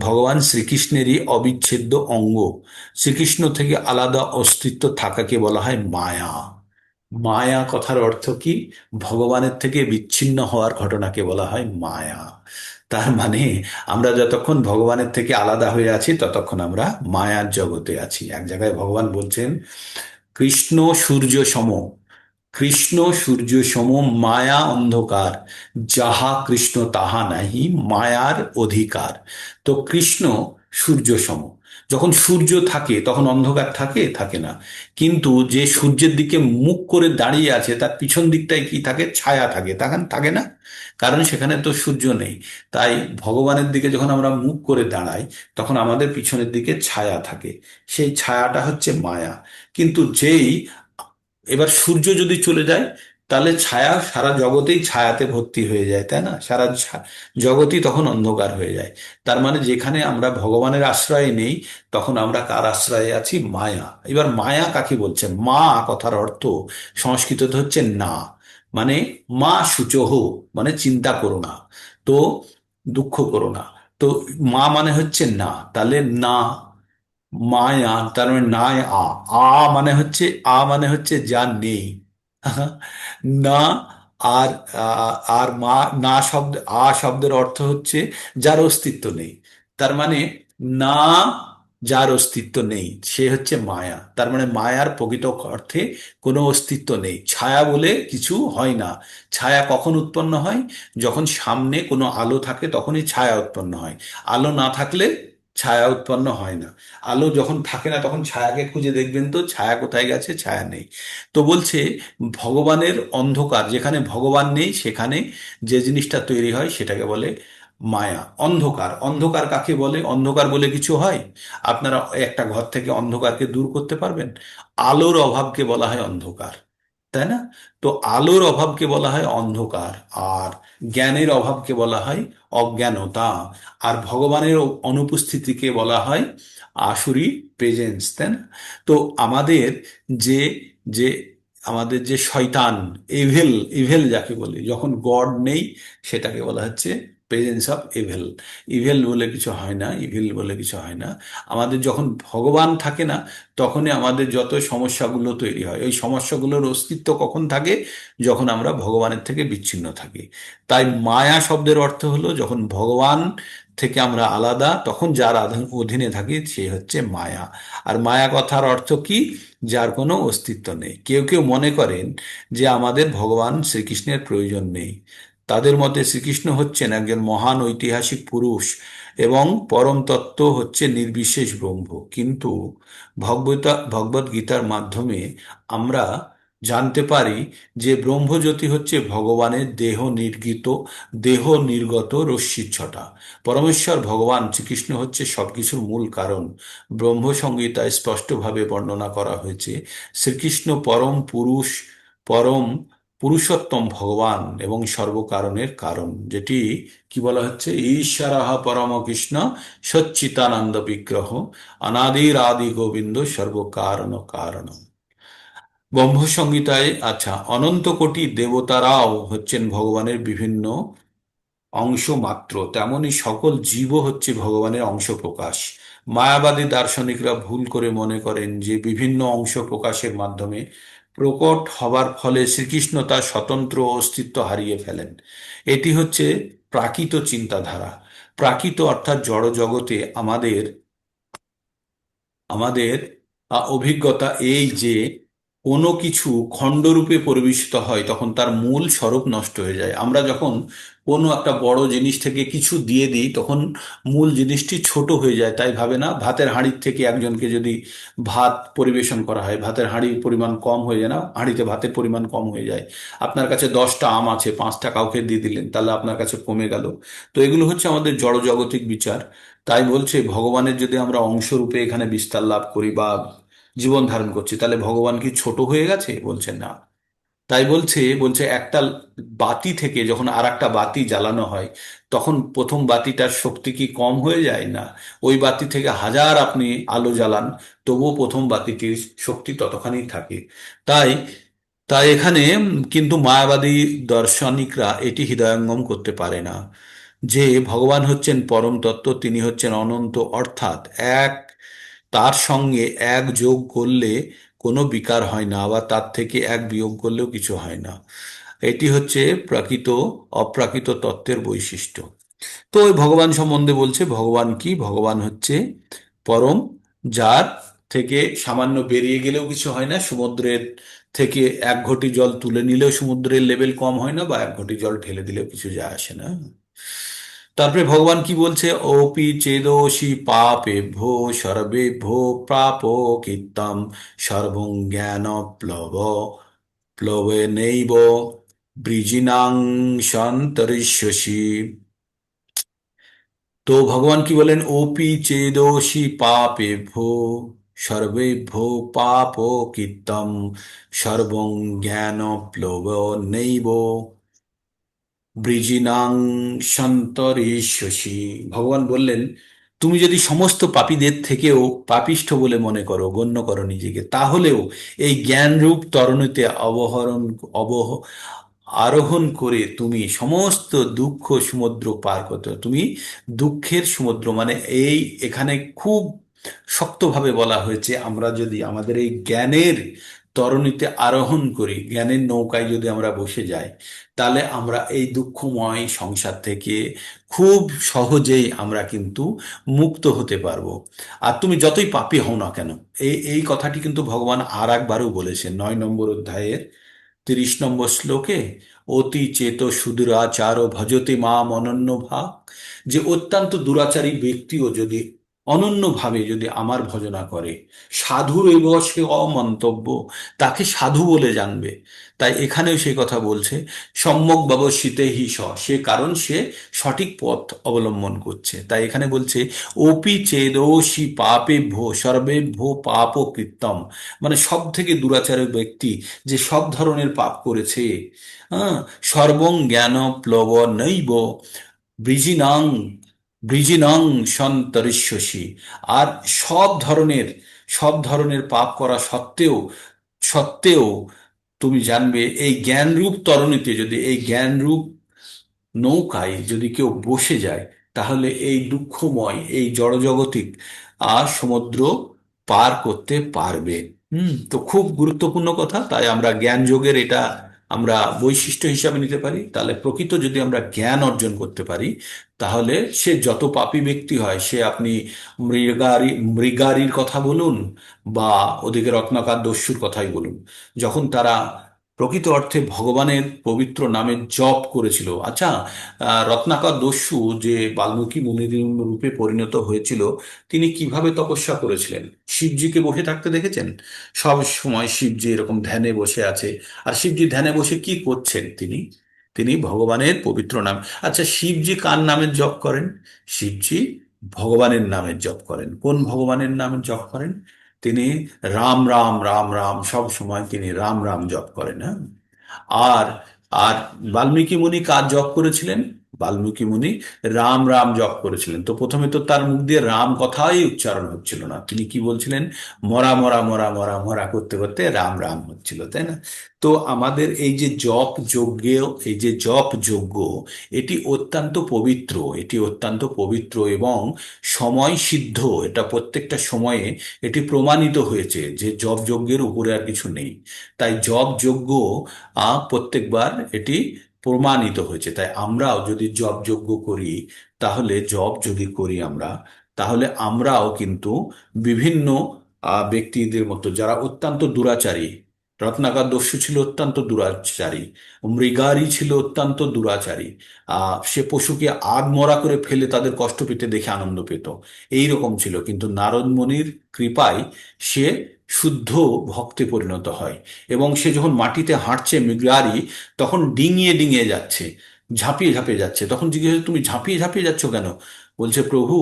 ভগবান শ্রীকৃষ্ণেরই অবিচ্ছেদ্য অঙ্গ। শ্রীকৃষ্ণ থেকে আলাদা অস্তিত্ব থাকাকে বলা হয় মায়া। মায়া কথার অর্থ কি? ভগবানের থেকে বিচ্ছিন্ন হওয়ার ঘটনাকে বলা হয় মায়া। তার মানে আমরা যতক্ষণ ভগবানের থেকে আলাদা হয়ে আছি, ততক্ষণ আমরা মায়ার জগতে আছি। এক জায়গায় ভগবান বলছেন, কৃষ্ণ সূর্য সম, কৃষ্ণ সূর্য সম মায়া অন্ধকার, যাহা কৃষ্ণ তাহা নাহি মায়ার অধিকার। তো কৃষ্ণ সূর্য সম, যখন সূর্য থাকে তখন অন্ধকার থাকে? থাকে না। কিন্তু যে সূর্যের দিকে মুখ করে দাঁড়িয়ে আছে, তার পিছন দিকটায় কি থাকে? ছায়া থাকে, তখন থাকে না, কারণ সেখানে তো সূর্য নেই। তাই ভগবানের দিকে যখন আমরা মুখ করে দাঁড়াই, তখন আমাদের পিছনের দিকে ছায়া থাকে, সেই ছায়াটা হচ্ছে মায়া। কিন্তু যেই এবার সূর্য যদি চলে যায়, তাহলে ছায়া সারা জগতেই ছায়াতে ভর্তি হয়ে যায়, তাই না? সারা জগতই তখন অন্ধকার হয়ে যায়। তার মানে যেখানে আমরা ভগবানের আশ্রয়ে নেই, তখন আমরা কার আশ্রয়ে আছি? মায়া। এবার মায়া কাকে বলছে? মা কথার অর্থ সংস্কৃততে হচ্ছে না, মানে মা শুচোহ, মানে চিন্তা করো না, তো দুঃখ করো না। তো মা মানে হচ্ছে না, তাহলে না মায়া, তার মানে নাই আ, আ মানে হচ্ছে, মানে হচ্ছে যা নেই। না। আর আর মা, না শব্দ, শব্দের অর্থ হচ্ছে যার অস্তিত্ব নেই। তার মানে না, যার অস্তিত্ব নেই সে হচ্ছে মায়া। তার মানে মায়ার প্রকৃত অর্থে কোনো অস্তিত্ব নেই, ছায়া বলে কিছু হয় না। ছায়া কখন উৎপন্ন হয়? যখন সামনে কোনো আলো থাকে তখনই ছায়া উৎপন্ন হয়। আলো না থাকলে ছায়া উৎপন্ন হয় না। আলো যখন থাকে না তখন ছায়াকে খুঁজে দেখবেন তো ছায়া কোথায় গেছে? ছায়া নেই। তো বলছে ভগবানের অন্ধকার, যেখানে ভগবান নেই সেখানে যে জিনিসটা তৈরি হয় সেটাকে বলে মায়া। অন্ধকার, অন্ধকার কাকে বলে? অন্ধকার বলে কিছু হয়? আপনারা একটা ঘর থেকে অন্ধকারকে দূর করতে পারবেন? আলোর অভাবকে বলা হয় অন্ধকার, তাই না? তো আলোর অভাবকে বলা হয় অন্ধকার, আর জ্ঞানের অভাবকে বলা হয় অজ্ঞানতা, আর ভগবানের অনুপস্থিতিকে বলা হয় আসুরি প্রেজেন্স, তাই না? তো আমাদের যে যে আমাদের যে শয়তান, ইভেল, ইভেল যাকে বলি, যখন গড নেই সেটাকে বলা হচ্ছে প্রেজেন্স অফ ইভেল। ইভেল বলে কিছু হয় না, ইভিল বলে কিছু হয় না। আমাদের যখন ভগবান থাকে না, তখনই আমাদের যত সমস্যাগুলো তৈরি হয়। ওই সমস্যাগুলোর অস্তিত্ব কখন থাকে? যখন আমরা ভগবানের থেকে বিচ্ছিন্ন থাকি। তাই মায়া শব্দের অর্থ হলো যখন ভগবান থেকে আমরা আলাদা, তখন যার অধীনে থাকি সে হচ্ছে মায়া। আর মায়া কথার অর্থ কি? যার কোনো অস্তিত্ব নেই। কেউ কেউ মনে করেন যে আমাদের ভগবান শ্রীকৃষ্ণের প্রয়োজন নেই। তাদের মতে শ্রীকৃষ্ণ হচ্ছেন একজন মহান ঐতিহাসিক পুরুষ এবং পরম তত্ত্ব হচ্ছে নির্বিশেষ ব্রহ্ম। কিন্তু ভগবত গীতার মাধ্যমে আমরা জানতে পারি যে ব্রহ্মজ্যোতি হচ্ছে ভগবানের দেহ নির্গত রশ্মিচ্ছটা। পরমেশ্বর ভগবান শ্রীকৃষ্ণ হচ্ছে সবকিছুর মূল কারণ। ব্রহ্ম সংহিতায় স্পষ্টভাবে বর্ণনা করা হয়েছে শ্রীকৃষ্ণ পরম পুরুষোত্তম ভগবান এবং সর্বকারণের কারণ, যেটি কি বলা হচ্ছে, ঈশ্বরঃ পরম কৃষ্ণ সচ্চিতানন্দ বিগ্রহ অনাদির আদি গোবিন্দ সর্বকারণ কারণ। ব্রহ্ম সংহিতায়, আচ্ছা, অনন্ত কোটি দেবতারাও হচ্ছেন ভগবানের বিভিন্ন অংশ মাত্র, তেমনি সকল জীবও হচ্ছে ভগবানের অংশ প্রকাশ। মায়াবাদী দার্শনিকরা ভুল করে মনে করেন যে বিভিন্ন অংশ প্রকাশের মাধ্যমে প্রকট হবার ফলে শ্রীকৃষ্ণ তার স্বতন্ত্র অস্তিত্ব হারিয়ে ফেলেন। এটি হচ্ছে প্রাকৃত চিন্তাধারা। প্রাকৃত অর্থাৎ জড় জগতে আমাদের আমাদের অভিজ্ঞতা এই যে কোনো কিছু খণ্ডরূপে পরিবেশিত হয় তখন তার মূল স্বরূপ নষ্ট হয়ে যায়। আমরা যখন কোনো একটা বড় জিনিস থেকে কিছু দিয়ে দিই তখন মূল জিনিসটি ছোট হয়ে যায়। তাই ভাবে না, ভাতের হাঁড়ির থেকে একজনকে যদি ভাত পরিবেশন করা হয়, ভাতের হাঁড়ির পরিমাণ কম হয়ে যায় না, হাঁড়িতে ভাতের পরিমাণ কম হয়ে যায়। আপনার কাছে 10টা আম আছে, 5টা কাউকে দিয়ে দিলেন, তাহলে আপনার কাছে কমে গেল। তো এগুলো হচ্ছে আমাদের জড়জাগতিক বিচার। তাই বলছে ভগবানের যদি আমরা অংশরূপে এখানে বিস্তার লাভ করি বা জীবন ধারণ করছি, তাহলে ভগবান কি ছোট হয়ে গেছে? বলছেন না। তাই বলছে একটা বাতি থেকে যখন আর একটা বাতি জ্বালানো হয় তখন প্রথম বাতিটার শক্তি কি কম হয়ে যায়? না, ওই বাতি থেকে হাজার আপনি আলো জ্বালান, তবুও প্রথম বাতিটির শক্তি ততখানি থাকে। তাই তাই এখানে কিন্তু মায়াবাদী দার্শনিকরা এটি হৃদয়ঙ্গম করতে পারে না যে ভগবান হচ্ছেন পরম তত্ত্ব, তিনি হচ্ছেন অনন্ত, অর্থাৎ এক। তার সঙ্গে এক যোগ করলে কোনো বিকার হয় না, আবার তার থেকে এক বিয়োগ করলেও কিছু হয় না। এটি হচ্ছে অপ্রাকৃত তত্ত্বের বৈশিষ্ট্য। তো ওই ভগবান সম্বন্ধে বলছে, ভগবান কি? ভগবান হচ্ছে পরম, যার থেকে সামান্য বেরিয়ে গেলেও কিছু হয় না। সমুদ্রের থেকে এক ঘটি জল তুলে নিলেও সমুদ্রের লেভেল কম হয় না, বা এক ঘটি জল ঢেলে দিলেও কিছু যায় আসে না। তারপরে ভগবান কি বলছে? ওপি চেদোষি পাপেভ্যো সর্বেভ্যো প্রাপকৃতম সর্বং জ্ঞান প্লব প্লবেনৈব বৃজিনাং সন্তরিষ্যসি। তো ভগবান কি বলেন? ওপি চেদোষি পাপেভ্যো সর্বেভ্যো পাপকৃতম সর্বং জ্ঞান প্লবেনৈব বৃজিনাং সন্তরিষ্যসি। ভগবান বললেন, তুমি যদি সমস্ত পাপীদের থেকেও পাপিষ্ঠ বলে মনে করো, গণ্য করো নিজেকে, তাহলেও এই জ্ঞানরূপ তরণীতে অবহ আরোহণ করে তুমি সমস্ত দুঃখ সমুদ্র পার করতে পারো। তুমি দুঃখের সমুদ্র মানে এখানে খুব শক্তভাবে বলা হয়েছে, আমরা যদি আমাদের এই জ্ঞানের তরণীতে আরোহণ করি, জ্ঞানের নৌকায় যদি আমরা বসে যাই, তাহলে আমরা এই দুঃখময় সংসার থেকে খুব সহজেই আমরা কিন্তু মুক্ত হতে পারবো। আর তুমি যতই পাপী হও না কেন, এই কথাটি কিন্তু ভগবান আর একবারও বলেছেন 9 নম্বর অধ্যায়ের 30 নম্বর শ্লোকে, অতি চেত সুদুরাচার ভজতে মাম অনন্য ভাগ। যে অত্যন্ত দুরাচারী ব্যক্তিও যদি অনন্যভাবে যদি আমার ভজনা করে, সাধু এব সে অমন্তব্য, তাকে সাধু বলে জানবে। তাই এখানেও সেই কথা বলছে, সম্যক ব্যবস্থিতে হি সে, কারণ সে সঠিক পথ অবলম্বন করছে। তাই এখানে বলছে ওপি চেদোষি পাপেভ্যো সর্বেভ্যো পাপ কৃত্যম, মানে সব থেকে দুরাচারের ব্যক্তি যে সব ধরনের পাপ করেছে, হ্যাঁ, সর্বং জ্ঞান প্লব নৈব বৃজিনাং বৃজিনাং সন্তরিষ্যসি। আর সব ধরনের সব ধরনের পাপ করা সত্ত্বেও সত্ত্বেও তুমি জানবে এই জ্ঞানরূপ তরণীতে, যদি এই জ্ঞানরূপ নৌকায় যদি কেউ বসে যায়, তাহলে এই দুঃখময় এই জড়জগতিক সমুদ্র পার করতে পারবে। তো খুব গুরুত্বপূর্ণ কথা। তাই আমরা জ্ঞান যোগের এটা আমরা বৈশিষ্ট্য হিসাবে নিতে পারি, তাহলে প্রকৃত যদি আমরা জ্ঞান অর্জন করতে পারি, তাহলে সে যত পাপী ব্যক্তি হয়, সে আপনি মৃগারীর কথা বলুন বা ওদিকে রত্নাকর দস্যুর কথাই বলুন, যখন তারা প্রকৃত অর্থে ভগবানের পবিত্র নামে জপ করেছিল। আচ্ছা, রত্নাকর দস্যু যে বাল্মীকি মুনির রূপে পরিণত হয়েছিল, তিনি কিভাবে তপস্যা করেছিলেন? শিবজিকে বসে থাকতে দেখেছেন? সব সময় শিবজি এরকম ধ্যানে বসে আছে। আর শিবজি ধ্যানে বসে কি করছেন? তিনি তিনি ভগবানের পবিত্র নাম। আচ্ছা, শিবজি কার নামের জপ করেন? শিবজি ভগবানের নামের জপ করেন। কোন ভগবানের নামের জপ করেন? তিনি রাম রাম রাম রাম, সব সময় তিনি রাম রাম জপ করেন। হ্যাঁ। আর আর বাল্মীকি মুনি কার জপ করেছিলেন? বাল্মীকি মুনি রাম রাম জপ করেছিলেন। তো প্রথমে তো তার মুখ দিয়ে রাম কথাই উচ্চারণ হচ্ছিল না, তিনি কি বলছিলেন? মরা মরা মরা মরা মরা করতে করতে রাম রাম হচ্ছিল, তাই না? তো আমাদের এই যে জপ যজ্ঞ, এই যে জপ যজ্ঞ, এটি অত্যন্ত পবিত্র, এটি অত্যন্ত পবিত্র এবং সময় সিদ্ধ। এটা প্রত্যেকটা সময়ে এটি প্রমাণিত হয়েছে যে জপ যজ্ঞের উপরে আর কিছু নেই। তাই জপ যজ্ঞ প্রত্যেকবার এটি প্রমাণিত হয়েছে। তাই আমরাও যদি জপ যজ্ঞ করি, তাহলে জপ যদি করি আমরা, তাহলে আমরাও কিন্তু বিভিন্ন ব্যক্তিদের মতো যারা অত্যন্ত দুরাচারী, রত্নাকর দস্যু ছিল অত্যন্ত দুরাচারী, মৃগারী ছিল অত্যন্ত দুরাচারী, সে পশুকে আধমরা করে ফেলে তাদের কষ্ট পেতে দেখে আনন্দ পেত, এই রকম ছিল। কিন্তু নারদ মুনির কৃপায় সে শুদ্ধ ভক্তে পরিণত হয়। এবং সে যখন মাটিতে হাঁটছে মৃগারী, তখন ডিঙিয়ে ডিঙিয়ে যাচ্ছে, ঝাঁপিয়ে ঝাঁপিয়ে যাচ্ছে। তখন জিজ্ঞেস করছে, তুমি ঝাঁপিয়ে ঝাঁপিয়ে যাচ্ছ কেন? বলছে, প্রভু,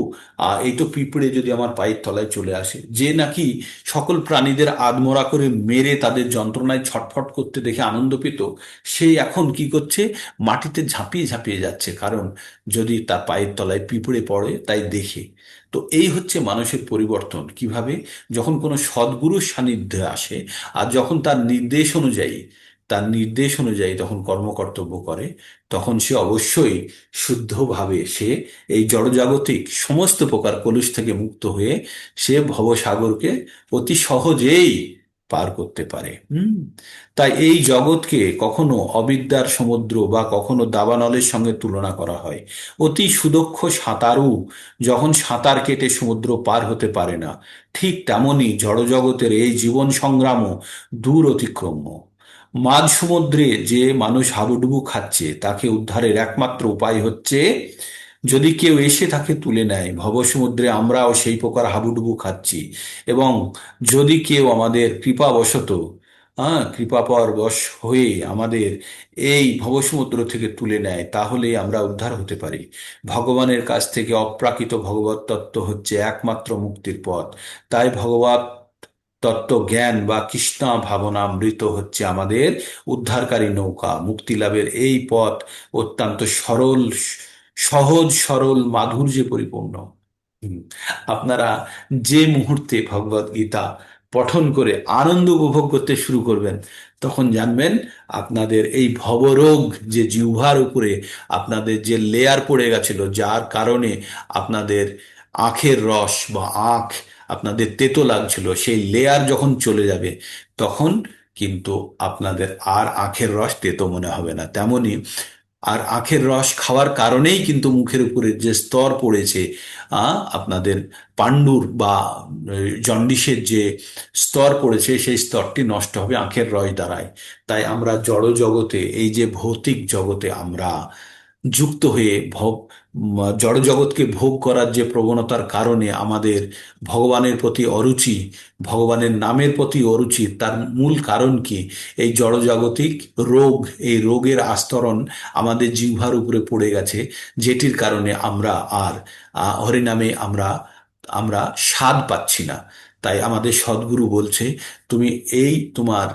এই তো পিঁপড়ে যদি আমার পায়ের তলায় চলে আসে। যে নাকি সকল প্রাণীদের আধমরা করে মেরে তাদের যন্ত্রণায় ছটফট করতে দেখে আনন্দ পেত, সে এখন কি করছে? মাটিতে ঝাঁপিয়ে ঝাঁপিয়ে যাচ্ছে, কারণ যদি তার পায়ের তলায় পিঁপড়ে পড়ে তাই দেখে। তো এই হচ্ছে মানুষের পরিবর্তন কিভাবে, যখন কোনো সদ্গুরুর সান্নিধ্যে আসে আর যখন তার নির্দেশ অনুযায়ী তখন কর্মকর্তব্য করে, তখন সে অবশ্যই শুদ্ধভাবে সে এই জড়জাগতিক সমস্ত প্রকার কলুষ থেকে মুক্ত হয়ে সে ভবসাগরকে অতি সহজেই পার করতে পারে। তাই এই জগৎকে কখনো অবিদ্যার সমুদ্র বা কখনো দাবানলের সঙ্গে তুলনা করা হয়। অতি সুদক্ষ সাঁতারু যখন সাঁতার কেটে সমুদ্র পার হতে পারে না, ঠিক তেমনি জড়জগতের এই জীবন সংগ্রামও দূর অতিক্রম্য। মাঝ সমুদ্রে যে মানুষ হাবুডুবু খাচ্ছে, তাকে উদ্ধারের একমাত্র উপায় হচ্ছে যদি কেউ এসে তাকে তুলে নেয়। ভবসমুদ্রে আমরাও সেই প্রকার হাবুডুবু খাচ্ছি, এবং যদি কেউ আমাদের কৃপাবশত, কৃপাপর বশ হয়ে আমাদের এই ভবসমুদ্র থেকে তুলে নেয়, তাহলেই আমরা উদ্ধার হতে পারি। ভগবানের কাছ থেকে অপ্রাকৃত ভগবত তত্ত্ব হচ্ছে একমাত্র মুক্তির পথ। তাই ভগবত তত্ত্ব জ্ঞান বা কৃষ্ণা ভাবনামৃত হচ্ছে আমাদের উদ্ধারকারী নৌকা। মুক্তি লাভের এই পথ অত্যন্ত সরল, সহজ সরল মাধুর্যে পরিপূর্ণ। হুম। আপনারা যে মুহূর্তে ভগবত গীতা পঠন করে আনন্দ উপভোগ করতে শুরু করবেন, তখন জানবেন আপনাদের এই ভবরোগ, যে জিহ্বার উপরে আপনাদের যে লেয়ার পড়ে গেছিল, যার কারণে আপনাদের আখের রস বা আখ আপনাদের তেতো লাগছিল, সেই লেয়ার যখন চলে যাবে, তখন কিন্তু আপনাদের আর আখের রস তেতো মনে হবে না। তেমনি আর আখের রস খাওয়ার কারণেই কিন্তু মুখের উপরে যে স্তর পড়েছে, আপনাদের পাণ্ডুর বা জন্ডিসের যে স্তর পড়েছে, সেই স্তরটি নষ্ট হবে আখের রস দ্বারাই। তাই আমরা জড় জগতে, এই যে ভৌতিক জগতে আমরা যুক্ত হয়ে জড় জগৎকে ভোগ করার যে প্রবণতার কারণে আমাদের ভগবানের প্রতি অরুচি, ভগবানের নামের প্রতি অরুচি, তার মূল কারণ কি? এই জড়জাগতিক রোগ, এই রোগের আস্তরণ আমাদের জিহ্বার উপরে পড়ে গেছে, যেটির কারণে আমরা আর হরিনামে আমরা আমরা স্বাদ পাচ্ছি না। তাই আমাদের সদ্গুরু বলছে, তুমি এই তোমার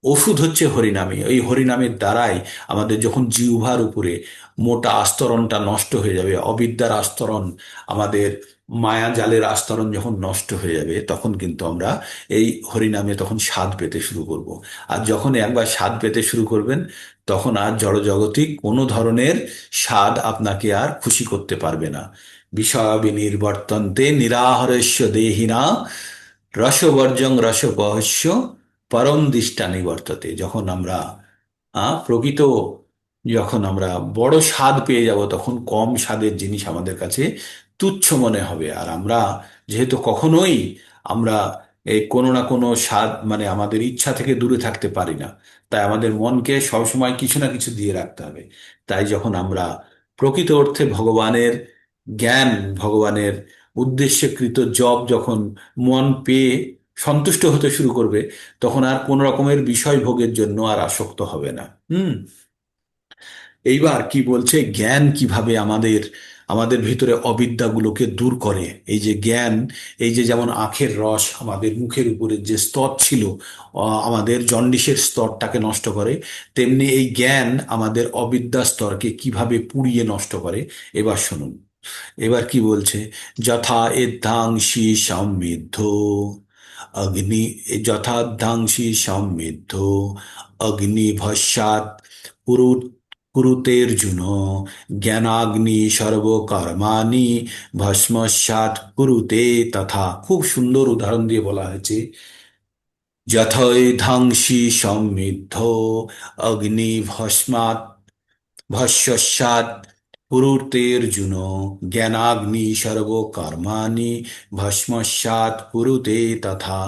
ওষুধ হচ্ছে হরিনামে। এই হরিনামের দ্বারাই আমাদের যখন জিহ্বার উপরে মোটা আস্তরণটা নষ্ট হয়ে যাবে, অবিদ্যার আস্তরণ, আমাদের মায়া জালের আস্তরণ যখন নষ্ট হয়ে যাবে, তখন কিন্তু আমরা এই হরিনামে তখন স্বাদ পেতে শুরু করব। আর যখন একবার স্বাদ পেতে শুরু করবেন, তখন আর জড়জগতিক কোনো ধরনের স্বাদ আপনাকে আর খুশি করতে পারবে না। বিষয় বিনির্বর্তন্তে নিরাহরস্য দেহিনা রসবর্জং রসপহস্য পরম দৃষ্টা নিবর্ততে। যখন আমরা প্রকৃত যখন আমরা বড় স্বাদ পেয়ে যাব, তখন কম স্বাদের জিনিস আমাদের কাছে তুচ্ছ মনে হবে। আর আমরা যেহেতু কখনোই আমরা এই কোনো না কোনো স্বাদ মানে আমাদের ইচ্ছা থেকে দূরে থাকতে পারি না, তাই আমাদের মনকে সবসময় কিছু না কিছু দিয়ে রাখতে হবে। তাই যখন আমরা প্রকৃত অর্থে ভগবানের জ্ঞান, ভগবানের উদ্দেশ্যে কৃত জব যখন মন পেয়ে সন্তুষ্ট হতে শুরু করবে, তখন আর কোন রকমের বিষয় ভোগের জন্য আর আসক্ত হবে না। হুম। এইবার কি বলছে, জ্ঞান কিভাবে আমাদের আমাদের ভিতরে অবিদ্যাগুলোকে দূর করে। এই যে জ্ঞান, এই যে যেমন আখের রস আমাদের মুখের উপরে যে স্তর ছিল, আমাদের জন্ডিসের স্তরটাকে নষ্ট করে, তেমনি এই জ্ঞান আমাদের অবিদ্যা স্তরকে কিভাবে পুড়িয়ে নষ্ট করে। এবার শুনুন, এবার কি বলছে, যথা এদ্ধাংসি সমৃদ্ধ অগ্নি, যথার্ধাংসি সমৃদ্ধ অগ্নি ভস্যাৎ কুরু কুরুতের্জুন জ্ঞানাগ্নি সর্বকর্মাণি ভস্মস্যাৎ কুরুতে তথা। খুব সুন্দর উদাহরণ দিয়ে বলা হয়েছে, যথৈধাংসি সমৃদ্ধ অগ্নি ভস্মাৎ ভস্যস্যাৎ কুরুতের্জুন জ্ঞানাগ্নি সর্বকর্মাণি ভস্মস্যাৎ কুরুতে তথা।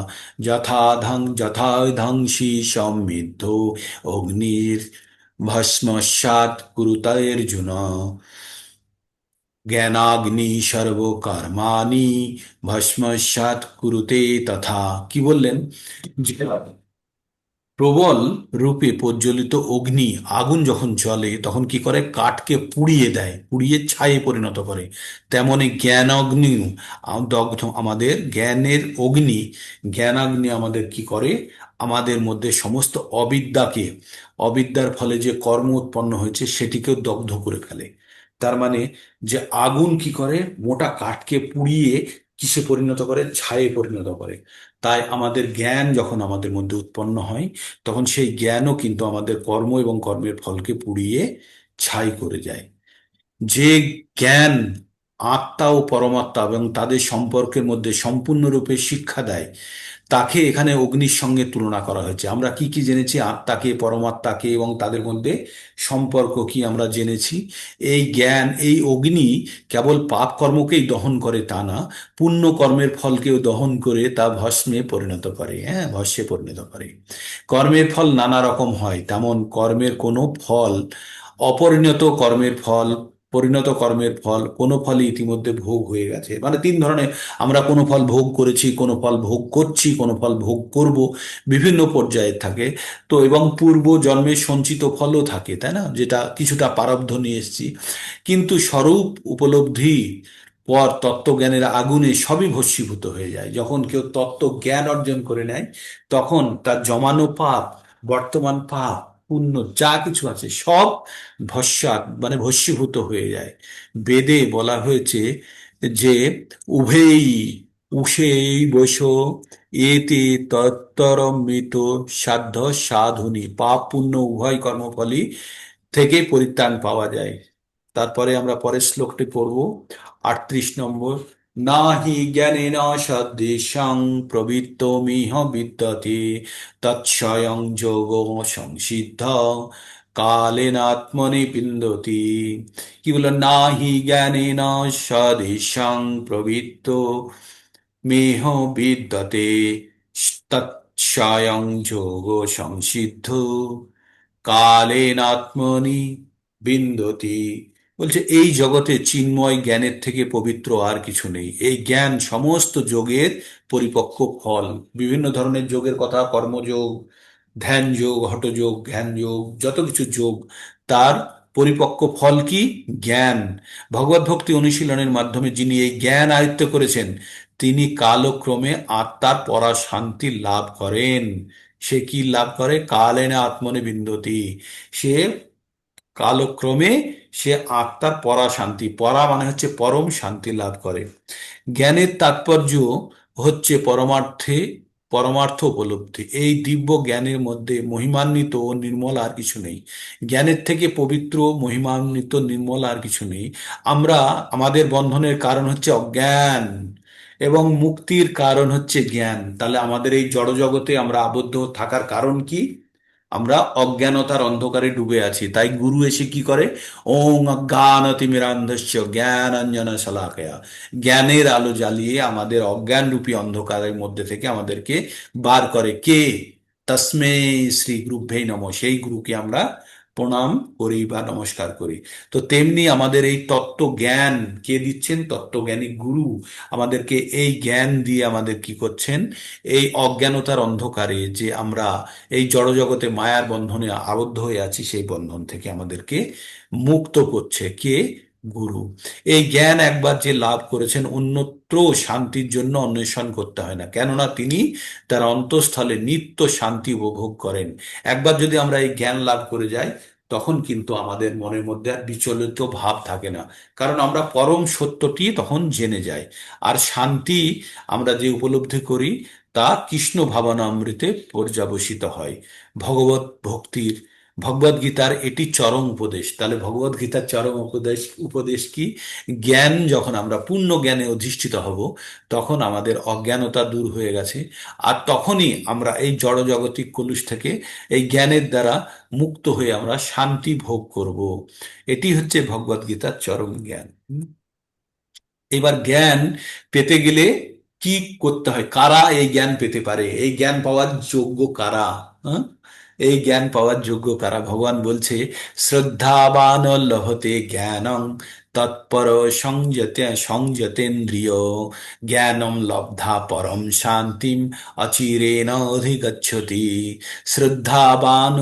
যথাধাংসি সমৃদ্ধ অগ্নির ভস্মস্যাৎ কুরুতের্জুন জ্ঞানাগ্নি সর্বকর্মাণি ভস্মস্যাৎ কুরুতে তথা। কি বললেন, যে প্রবল রূপে প্রজ্বলিত অগ্নি, আগুন যখন জ্বলে তখন কি করে, কাঠকে পুড়িয়ে দেয়, পুড়িয়ে ছায়ে পরিণত করে। তেমনি জ্ঞান অগ্নি দগ্ধ, আমাদের জ্ঞানের অগ্নি, জ্ঞানাগ্নি আমাদের কি করে, আমাদের মধ্যে সমস্ত অবিদ্যাকে, অবিদ্যার ফলে যে কর্ম উৎপন্ন হয়েছে সেটিকেও দগ্ধ করে ফেলে। তার মানে যে আগুন কি করে, মোটা কাঠকে পুড়িয়ে কিসে পরিণত করে, ছায়ে পরিণত করে। তাই আমাদের জ্ঞান যখন আমাদের মধ্যে উৎপন্ন হয়, তখন সেই জ্ঞানও কিন্তু আমাদের কর্ম এবং কর্মের ফলকে পুড়িয়ে ছাই করে যায়। যে জ্ঞান আত্মা ও পরমাত্মা এবং তাদের সম্পর্কের মধ্যে সম্পূর্ণরূপে শিক্ষা দেয়, তাকে এখানে অগ্নির সঙ্গে তুলনা করা হয়েছে। আমরা কি কি জেনেছি, আত্মাকে, পরমাত্মাকে এবং তাদের মধ্যে সম্পর্ক কি আমরা জেনেছি। এই জ্ঞান, এই অগ্নি কেবল পাপ কর্মকেই দহন করে তা না, পুণ্য কর্মের ফলকেও দহন করে তা ভস্মে পরিণত করে, হ্যাঁ, ভস্মে পরিণত করে। কর্মের ফল নানা রকম হয়, তেমন কর্মের কোনো ফল, অপরিণত কর্মের ফল, পরিণত কর্মের ফল, কোনো ফলই ইতিমধ্যে ভোগ হয়ে গেছে। মানে তিন ধরনের, আমরা কোনো ফল ভোগ করেছি, কোনো ফল ভোগ করছি, কোনো ফল ভোগ করব, বিভিন্ন পর্যায়ে থাকে। তো এবং পূর্ব জন্মের সঞ্চিত ফলও থাকে, তাই না, যেটা কিছুটা প্রারব্ধ নিয়ে এসেছি। কিন্তু স্বরূপ উপলব্ধি পর তত্ত্বজ্ঞানের আগুনে সবই ভস্মীভূত হয়ে যায়। যখন কেউ তত্ত্ব জ্ঞান অর্জন করে নেয়, তখন তার জমানো পাপ, বর্তমান পাপ, পুণ্য যা কিছু আছে সব ভস্মাৎ মানে ভস্মীভূত হয়ে যায়। বেদে বলা হয়েছে যে উভেই উষেই বৈশ এতে তত্তরমৃত সাধ্য সাধুনি, পাপ পুণ্য উভয় কর্মফলই থেকে পরিত্রাণ পাওয়া যায়। তারপরে আমরা পরের শ্লোকটি পড়ব, 38 নম্বর। না হি জ্ঞানেন সদৃশং প্রবৃত্তমিহ বিদ্যতে তৎস্বয়ং যোগ সংসিদ্ধ কালেনাত্মনি বিন্দতি। কি বললো, না হি জ্ঞানেন সদৃশং প্রবৃত্ত মেহ বিদ্যতে তৎস্বয়ং যোগ সংসিদ্ধ কালেনাত্মনি বিন্দতি। বলছে এই জগতে চিন্ময় জ্ঞানের থেকে পবিত্র আর কিছু নেই। এই জ্ঞান সমস্ত যোগের পরিপক্ক ফল। বিভিন্ন ধরনের যোগের কথা, কর্মযোগ, ধ্যান যোগ, হঠযোগ, জ্ঞান যোগ, যত কিছু যোগ, তার পরিপক্ক ফল কি, জ্ঞান। ভগবত ভক্তি অনুশীলনের মাধ্যমে যিনি এই জ্ঞান আয়ত্ত করেছেন, তিনি কালক্রমে আত্মার পরা শান্তি লাভ করেন। সে কি লাভ করে, কালেনা আত্মনে বিন্দতি। সে কালক্রমে সে আত্মার পরা শান্তি, পরা মানে হচ্ছে পরম শান্তি লাভ করে। জ্ঞানের তাৎপর্য হচ্ছে পরমার্থে, পরমার্থ উপলব্ধি। এই দিব্য জ্ঞানের মধ্যে মহিমান্বিত ও নির্মল আর কিছু নেই। জ্ঞানের থেকে পবিত্র, মহিমান্বিত, নির্মল আর কিছু নেই। আমরা, আমাদের বন্ধনের কারণ হচ্ছে অজ্ঞান এবং মুক্তির কারণ হচ্ছে জ্ঞান। তাহলে আমাদের এই জড় জগতে আমরা আবদ্ধ থাকার কারণ কি, আমরা অজ্ঞানতার অন্ধকারে ডুবে আছি, তাই গুরু এসে কি করে? ওং অজ্ঞানতিমিরান্ধস্য জ্ঞানাঞ্জন শলাকয়া, জ্ঞানের আলো জ্বালিয়ে আমাদের অজ্ঞান রূপী অন্ধকারের মধ্যে থেকে আমাদেরকে বার করে কে? তস্মৈ শ্রী গুরুভ্যৈ নমঃ, সেই গুরুকে আমরা প্রণাম করি বা নমস্কার করি। তো তেমনি আমাদের এই তত্ত্ব জ্ঞান কে দিচ্ছেন? তত্ত্বজ্ঞানী গুরু আমাদেরকে এই জ্ঞান দিয়ে আমাদের কি করছেন? এই অজ্ঞানতার অন্ধকারে যে আমরা এই জড়জগতে মায়ার বন্ধনে আবদ্ধ হয়ে আছি, সেই বন্ধন থেকে আমাদেরকে মুক্ত করছে কে? গুরু। এই জ্ঞান একবার যে লাভ করেছেন, অন্যত্র শান্তির জন্য অন্বেষণ করতে হয় না, কেননা তিনি তার অন্তঃস্থলে নিত্য শান্তি উপভোগ করেন। একবার যদি আমরা এই জ্ঞান লাভ করে যাই, তখন কিন্তু আমাদের মনের মধ্যে আর বিচলিত ভাব থাকে না, কারণ আমরা পরম সত্যটি তখন জেনে যাই। আর শান্তি আমরা যে উপলব্ধি করি, তা কৃষ্ণ ভাবনামৃতে পর্যবসিত হয়। ভগবত ভক্তির, ভগবদ গীতার এটি চরম উপদেশ। তাহলে ভগবদ গীতার চরম উপদেশ উপদেশ কি? জ্ঞান যখন আমরা পূর্ণ জ্ঞানে অধিষ্ঠিত হব, তখন আমাদের অজ্ঞানতা দূর হয়ে গেছে, আর তখনই আমরা এই জড়জাগতিক কলুষ থেকে এই জ্ঞানের দ্বারা মুক্ত হয়ে আমরা শান্তি ভোগ করব। এটি হচ্ছে ভগবদ গীতার চরম জ্ঞান। এবার জ্ঞান পেতে গেলে কি করতে হয়? কারা এই জ্ঞান পেতে পারে? এই জ্ঞান পাওয়ার যোগ্য কারা? হ্যাঁ? এই জ্ঞান পাওয়ার যোগ্য কারা? ভগবান বলছে, শ্রদ্ধাবান লভতে জ্ঞানং তৎপর সংযতেন্দ্রিয়, জ্ঞানম লব্ধা পরম শান্তিম অচিরেণ অধিগচ্ছতি। শ্রদ্ধাবান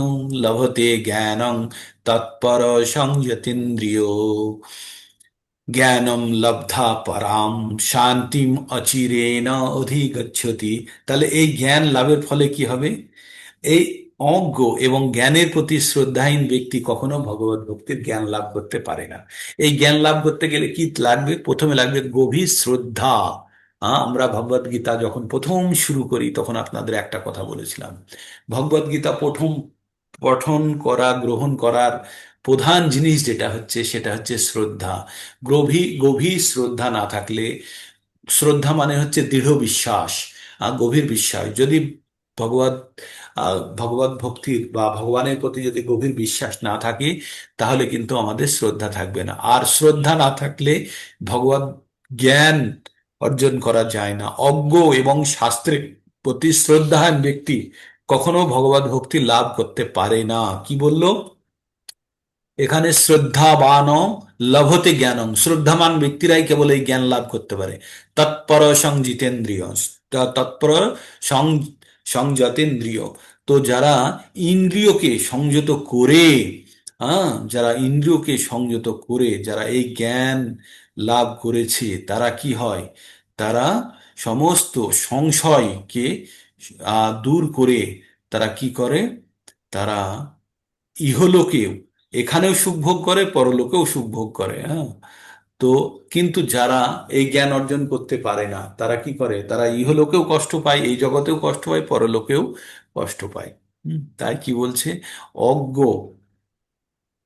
লভতে জ্ঞানং তৎপর সংযতেন্দ্রিয়, জ্ঞানম লব্ধা পরাম শান্তিম অচিরেণ অধিগচ্ছতি। তাহলে এই জ্ঞান লাভের ফলে কি হবে? এই অজ্ঞ এবং জ্ঞানের প্রতি শ্রদ্ধাহীন ব্যক্তি কখনো ভগবত ভক্তির জ্ঞান লাভ করতে পারে না। এই জ্ঞান লাভ করতে গেলে কি লাগবে? প্রথমে লাগবে গভীর শ্রদ্ধা। আমরা ভগবত গীতা যখন প্রথম শুরু করি, তখন আপনাদের একটা কথা বলেছিলাম, ভগবত গীতা প্রথম পঠন করা, গ্রহণ করার প্রধান জিনিস যেটা হচ্ছে, সেটা হচ্ছে শ্রদ্ধা। গভীর গভীর শ্রদ্ধা না থাকলে, শ্রদ্ধা মানে হচ্ছে দৃঢ় বিশ্বাস, গভীর বিশ্বাস। যদি ভগবত ভগবত ভক্তির বা ভগবানের প্রতি যদি গভীর বিশ্বাস না থাকে, তাহলে কিন্তু আমাদের শ্রদ্ধা থাকবে না। আর শ্রদ্ধা না থাকলে ভগবত জ্ঞান অর্জন করা যায় না। অজ্ঞ এবং শাস্ত্রের প্রতি শ্রদ্ধাহান ব্যক্তি কখনো ভগবত ভক্তি লাভ করতে পারে না। কি বললো এখানে? শ্রদ্ধাবান লভতে জ্ঞানম, শ্রদ্ধামান ব্যক্তিরাই কেবল এই জ্ঞান লাভ করতে পারে। তৎপর সংজিতেন্দ্রিয়, তৎপর সং সংযতেন্দ্রিয়, তো যারা ইন্দ্রিয়কে সংযত করে, যারা ইন্দ্রিয়কে সংযত করে যারা এই জ্ঞান লাভ করেছে, তারা কি হয়? তারা সমস্ত সংশয়কে দূর করে তারা কি করে? তারা ইহলোকেও, এখানেও সুখ ভোগ করে, পরলোকেও সুখ ভোগ করে। হ্যাঁ, তো কিন্তু যারা এই জ্ঞান অর্জন করতে পারে না, তারা কি করে? তারা ইহলোকেও কষ্ট পায়, এই জগতেও কষ্ট পায়, পরলোকেও কষ্ট পায়। তাই কি বলছে? অজ্ঞ,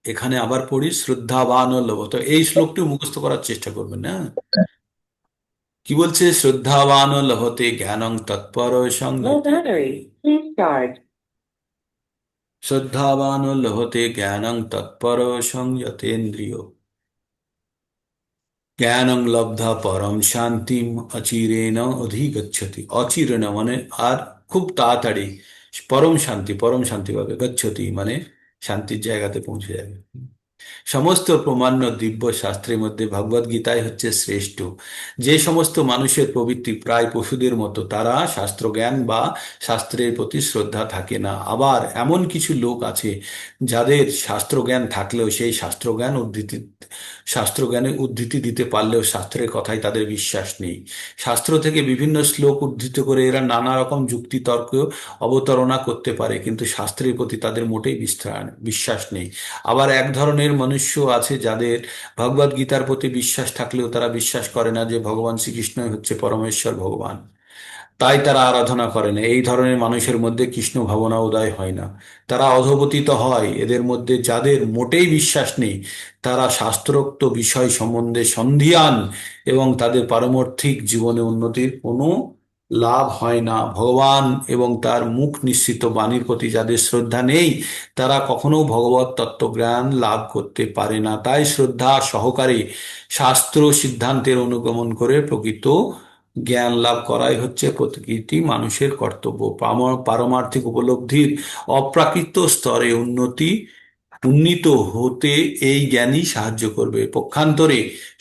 এখানে আবার পড়ি শ্রদ্ধাবান ও লভ, তো এই শ্লোকটি মুখস্থ করার চেষ্টা করবেন না। কি বলছে? শ্রদ্ধাবান ও লভতে জ্ঞানং তৎপর Low battery. Please charge. শ্রদ্ধাবান ও লভতে জ্ঞানং তৎপর সংযতেন্দ্রিয়, জ্ঞানং লব্ধা পরম শান্তিম অচিরেণ অধিগচ্ছতি। অচিরেণ মানে আর খুব তাড়াতাড়ি, পরম শান্তি, পরম শান্তি পাবে। গচ্ছতি মানে শান্তির জায়গাতে পৌঁছে যাবে। সমস্ত প্রমাণ্য দিব্য শাস্ত্রের মধ্যে ভগবদ গীতাই হচ্ছে শ্রেষ্ঠ। যে সমস্ত মানুষের প্রবৃত্তি প্রায় পশুদের মতো, তারা শাস্ত্রজ্ঞান বা শাস্ত্রের প্রতি শ্রদ্ধা থাকে না। আবার এমন কিছু লোক আছে যাদের শাস্ত্রজ্ঞান থাকলেও সেই শাস্ত্রজ্ঞানে উদ্ধৃতি দিতে পারলেও শাস্ত্রের কথায় তাদের বিশ্বাস নেই। শাস্ত্র থেকে বিভিন্ন শ্লোক উদ্ধৃত করে এরা নানা রকম যুক্তি তর্ক অবতারণা করতে পারে, কিন্তু শাস্ত্রের প্রতি তাদের মোটেই বিশ্বাস নেই। আবার এক ধরনের মনুষ্য আছে যাদের ভগবদ গীতার প্রতি বিশ্বাস থাকলেও তারা বিশ্বাস করে না যে ভগবান শ্রীকৃষ্ণই হচ্ছে পরমেশ্বর ভগবান, তাই তারা আরাধনা করে না। এই ধরনের মানুষের মধ্যে কৃষ্ণ ভাবনা উদয় হয় না, তারা অধঃপতিত হয়। এদের মধ্যে যাদের মোটেই বিশ্বাস নেই, তারা শাস্ত্রোক্ত বিষয় সম্বন্ধে সন্দিহান এবং তাদের পারমার্থিক জীবনে উন্নতির কোনো লাভ হয় না। ভগবান এবং তার মুখ নিঃসৃত বাণীর প্রতি যাদের শ্রদ্ধা নেই, তারা কখনো ভগবত তত্ত্বজ্ঞান লাভ করতে পারে না। তাই শ্রদ্ধা সহকারে শাস্ত্র সিদ্ধান্তের অনুগমন করে প্রকৃত জ্ঞান লাভ করাই হচ্ছে প্রকৃতি মানুষের কর্তব্য। পারমার্থিক উপলব্ধির অপ্রাকৃত স্তরে উন্নীত হতে এই জ্ঞানই সাহায্য করবে। পক্ষান্তরে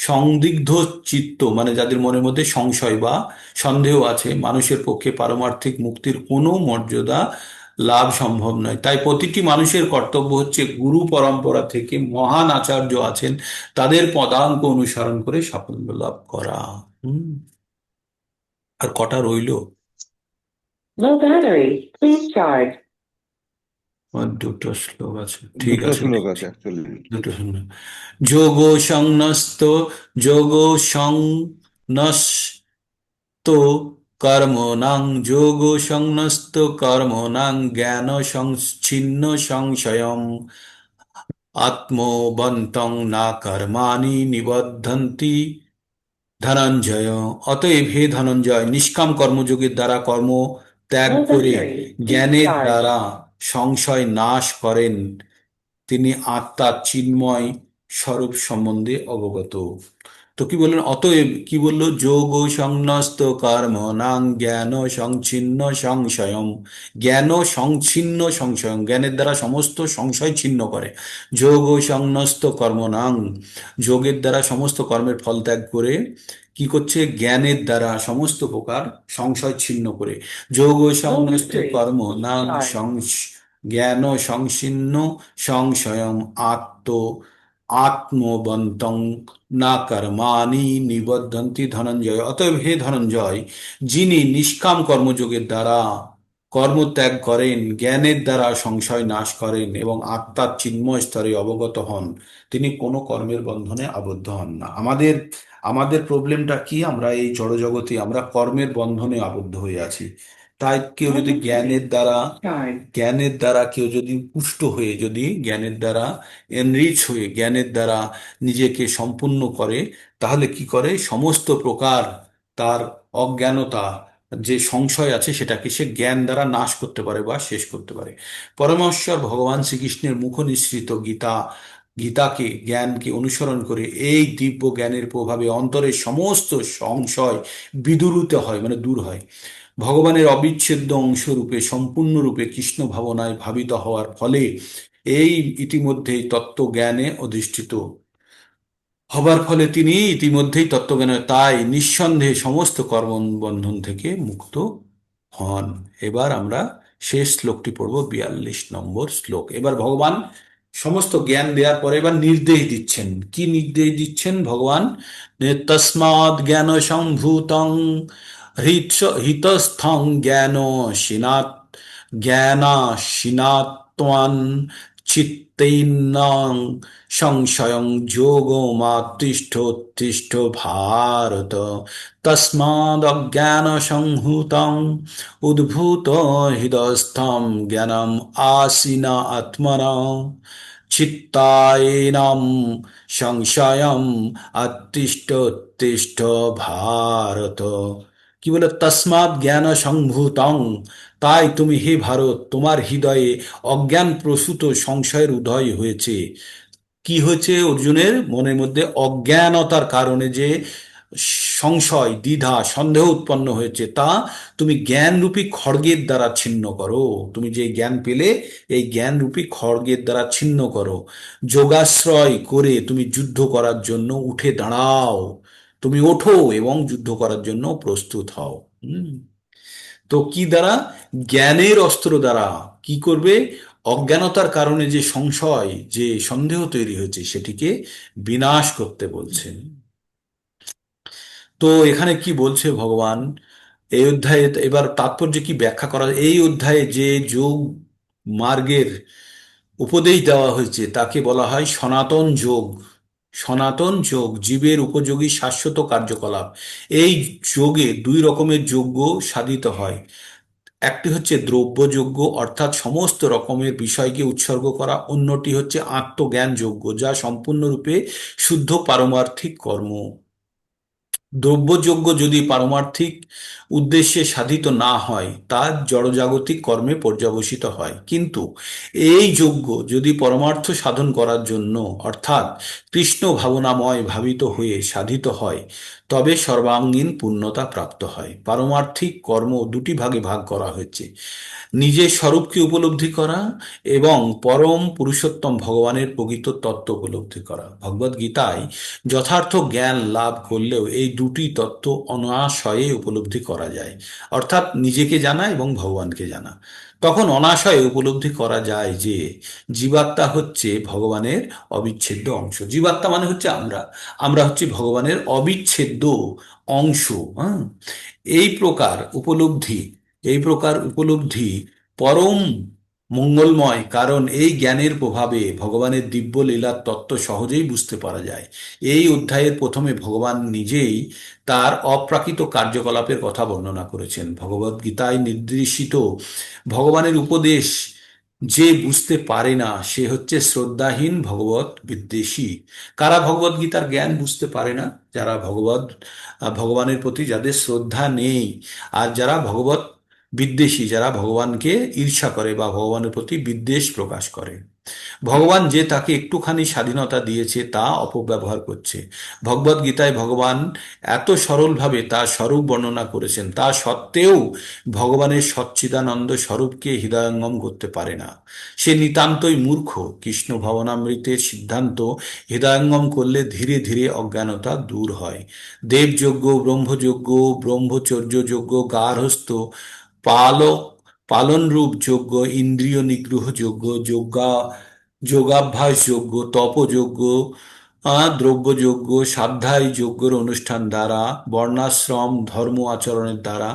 সংদিগ্ধ চিত্ত, মানে যাদের মনের মধ্যে সংশয় বা সন্দেহ আছে, মানুষের পক্ষে পারমার্থিক মুক্তির কোনো মর্যাদা লাভ সম্ভব নয়। তাই প্রতিটি মানুষের কর্তব্য হচ্ছে গুরু পরম্পরা থেকে মহান আচার্য আছেন তাদের পদাঙ্ক অনুসরণ করে সাফল্য লাভ করা। হুম। আর কটা রইলো? Low battery. Please charge. আর দুটো শ্লোক আছে, ঠিক দুটো আছে, শ্লোক আছে দেখছি। অ্যাকচুয়ালি। দুটো শুনলাম। যোগ সংন্যস্ত যোগ সংন্যস্ত কর্মণাং যোগ সংন্যস্ত কর্মণাং জ্ঞান সংচ্ছিন্ন সংশয়ম আত্মবন্তং না কর্মাণি নিবদ্ধন্তি ধনঞ্জয়। অতএব হে ধনঞ্জয়, নিষ্কাম কর্মযোগের দ্বারা কর্ম ত্যাগ Low করে battery. Please জ্ঞানের charge. দ্বারা সংশয় নাশ করেন, তিনি আত্মার চিন্ময় স্বরূপ সম্বন্ধে অবগত। তো কি বললেন? অতএব কি বললো? যোগ সংন্যস্ত কর্মণাং জ্ঞান সংচ্ছিন্ন সংশয়ম। জ্ঞান সংচ্ছিন্ন সংশয়ম, জ্ঞানের দ্বারা সমস্ত সংশয় ছিন্ন করে। যোগ সংন্যস্ত কর্মণাং, যোগের দ্বারা সমস্ত কর্মের ফল ত্যাগ করে কি করছে? জ্ঞানের দ্বারা সমস্ত প্রকার সংশয় ছিন্ন করে। যোগ Low সংন্যস্ত battery. কর্মণাং Please charge. জ্ঞান সংছিন্ন সংশয়ম আত্মবন্তং না কর্মাণি নিবদ্ধন্তি ধনঞ্জয়। অতএব হে ধনঞ্জয়, যিনি নিষ্কাম কর্মযোগের দ্বারা কর্ম ত্যাগ করেন, জ্ঞানের দ্বারা সংশয় নাশ করেন এবং আত্মার চিন্ময় স্তরে অবগত হন, তিনি কোনো কর্মের বন্ধনে আবদ্ধ হন না। আমাদের আমাদের প্রবলেমটা কি? আমরা এই জড়জগতে আমরা কর্মের বন্ধনে আবদ্ধ হয়ে আছি। তাই কেউ Low যদি battery. Charge. জ্ঞানের দ্বারা কেউ যদি পুষ্ট হয়ে, যদি জ্ঞানের দ্বারা এনরিচ হয়ে, জ্ঞানের দ্বারা নিজেকে সম্পূর্ণ করে, তাহলে কি করে? সমস্ত প্রকার তার অজ্ঞানতা, যে সংশয় আছে, সেটাকে সে জ্ঞান দ্বারা নাশ করতে পারে বা শেষ করতে পারে। পরমেশ্বর ভগবান শ্রীকৃষ্ণের মুখ নিঃসৃত জ্ঞানকে অনুসরণ করে এই দিব্য জ্ঞানের প্রভাবে অন্তরের সমস্ত সংশয় বিদূরিত হয়, মানে দূর হয়। ভগবানের অবিচ্ছেদ্য অংশরূপে সম্পূর্ণরূপে কৃষ্ণ ভাবনায় ভাবিত হওয়ার ফলে এই ইতিমধ্যেই তত্ত্বজ্ঞানে অধিষ্ঠিত হবার ফলে তিনি ইতিমধ্যেই তত্ত্বজ্ঞানে, তাই নিঃসন্দেহে সমস্ত কর্মবন্ধন থেকে মুক্ত হন। এবার আমরা শেষ শ্লোকটি পড়ব, 42 নম্বর শ্লোক। এবার ভগবান সমস্ত জ্ঞান দেওয়ার পরে এবার নির্দেশ দিচ্ছেন। কি নির্দেশ দিচ্ছেন ভগবান? তস্মাৎ জ্ঞান সম্ভূতং হিতস্থং জ্ঞানাশীনাত্মান চিত্তৈনং সংশয়ং যোগমাতিষ্ঠোত্তিষ্ঠ ভারত। তস্মাদজ্ঞান সংহূতং উদ্ভূত হৃদয়স্থম জ্ঞানম আসীনা আত্মনা চিত্তায়নম সংশয়ম অতিষ্ঠ ভারত। কি বলে? তস্মাৎ জ্ঞান সংভূতং, তাই তুমি হে ভারত, তোমার হৃদয়ে অজ্ঞান প্রসূত সংশয়ের উদয় হয়েছে। কি হয়েছে? অর্জুনের মনের মধ্যে অজ্ঞানতার কারণে যে সংশয়, দ্বিধা, সন্দেহ উৎপন্ন হয়েছে, তা তুমি জ্ঞানরূপী খড়গের দ্বারা ছিন্ন করো। তুমি যে জ্ঞান পেলে, এই জ্ঞানরূপী খড়গের দ্বারা ছিন্ন করো। যোগাশ্রয় করে তুমি যুদ্ধ করার জন্য উঠে দাঁড়াও। তুমি ওঠো এবং যুদ্ধ করার জন্য প্রস্তুত হও। হুম। তো কি দ্বারা? জ্ঞানের অস্ত্র দ্বারা কি করবে? অজ্ঞানতার কারণে যে সংশয়, যে সন্দেহ তৈরি হয়েছে, সেটিকে বিনাশ করতে বলছেন। তো এখানে কি বলছে ভগবান এই অধ্যায়ে? এবার তাৎপর্য কি ব্যাখ্যা করা? এই অধ্যায়ে যে যোগ মার্গের উপদেশ দেওয়া হয়েছে তাকে বলা হয় সনাতন যোগ। সনাতন যোগ জীবের উপযোগী শাশ্বত কার্যকলাপ। এই যোগে দুই রকমের যজ্ঞ সাধিত হয়। একটি হচ্ছে দ্রব্যযজ্ঞ, অর্থাৎ সমস্ত রকমের বিষয়কে উৎসর্গ করা। অন্যটি হচ্ছে আত্মজ্ঞান যজ্ঞ, যা সম্পূর্ণরূপে শুদ্ধ পারমার্থিক কর্ম। দ্রব্যযজ্ঞ যদি পারমার্থিক উদ্দেশ্যে সাধিত না হয় তা জড়জাগতিক কর্মে পর্যবসিত হয়, কিন্তু এই যজ্ঞ যদি পরমার্থ সাধন করার জন্য অর্থাৎ কৃষ্ণ ভাবনাময় ভাবিত হয়ে সাধিত হয় তবে সর্বাঙ্গীন পূর্ণতা প্রাপ্ত হয়। পারমার্থিক কর্ম দুটি ভাগে ভাগ করা হয়েছে: নিজের স্বরূপকে উপলব্ধি করা এবং পরম পুরুষোত্তম ভগবানের প্রকৃত তত্ত্ব উপলব্ধি করা। ভগবদ গীতায় যথার্থ জ্ঞান লাভ করলেও এই দুটি তত্ত্ব অনায়াসে উপলব্ধি করা যায়, অর্থাৎ নিজেকে জানা এবং ভগবানকে জানা। তখন অনায়াসে উপলব্ধি করা যায় যে জীবাত্মা হচ্ছে ভগবানের অবিচ্ছেদ্য অংশ। জীবাত্মা মানে হচ্ছে আমরা, আমরা হচ্ছে ভগবানের অবিচ্ছেদ্য অংশ। হ্যাঁ, এই প্রকার উপলব্ধি এই প্রকার উপলব্ধি পরম মঙ্গলময়, কারণ এই জ্ঞানের প্রভাবে ভগবানের দিব্য লীলার তত্ত্ব সহজেই বুঝতে পারা যায়। এই অধ্যায়ের প্রথমে ভগবান নিজেই তার অপ্রাকৃত কার্যকলাপের কথা বর্ণনা করেছেন। ভগবদ গীতায় নির্দেশিত ভগবানের উপদেশ যে বুঝতে পারে না সে হচ্ছে শ্রদ্ধাহীন ভগবত বিদ্বেষী। কারা ভগবদ গীতার জ্ঞান বুঝতে পারে না? যারা ভগবানের প্রতি যাদের শ্রদ্ধা নেই, আর যারা ভগবত বিদ্বেষী, যারা ভগবানকে ঈর্ষা করে বা ভগবানের প্রতি বিদ্বেষ প্রকাশ করে। ভগবান যে তাকে একটুখানি স্বাধীনতা দিয়েছে তা অপব্যবহার করছে। ভগবদ গীতায় ভগবান এত সরলভাবে তার স্বরূপ বর্ণনা করেছেন, তা সত্ত্বেও ভগবানের সচ্চিদানন্দ স্বরূপকে হৃদয়ঙ্গম করতে পারে না। সে নিতান্তই মূর্খ। কৃষ্ণ ভাবনামৃতের সিদ্ধান্ত হৃদয়ঙ্গম করলে ধীরে ধীরে অজ্ঞানতা দূর হয়। দেবযজ্ঞ, ব্রহ্মযজ্ঞ, ব্রহ্মচর্য যজ্ঞ, গার্হস্থ্য, পালক পালনরূপ যজ্ঞ, ইন্দ্রিয় নিগ্রহ যজ্ঞ, যোগাভ্যাস যজ্ঞ, তপযজ্ঞ, দ্রব্যযজ্ঞ, স্বাধ্যায় যজ্ঞের অনুষ্ঠান দ্বারা, বর্ণাশ্রম ধর্ম আচরণের দ্বারা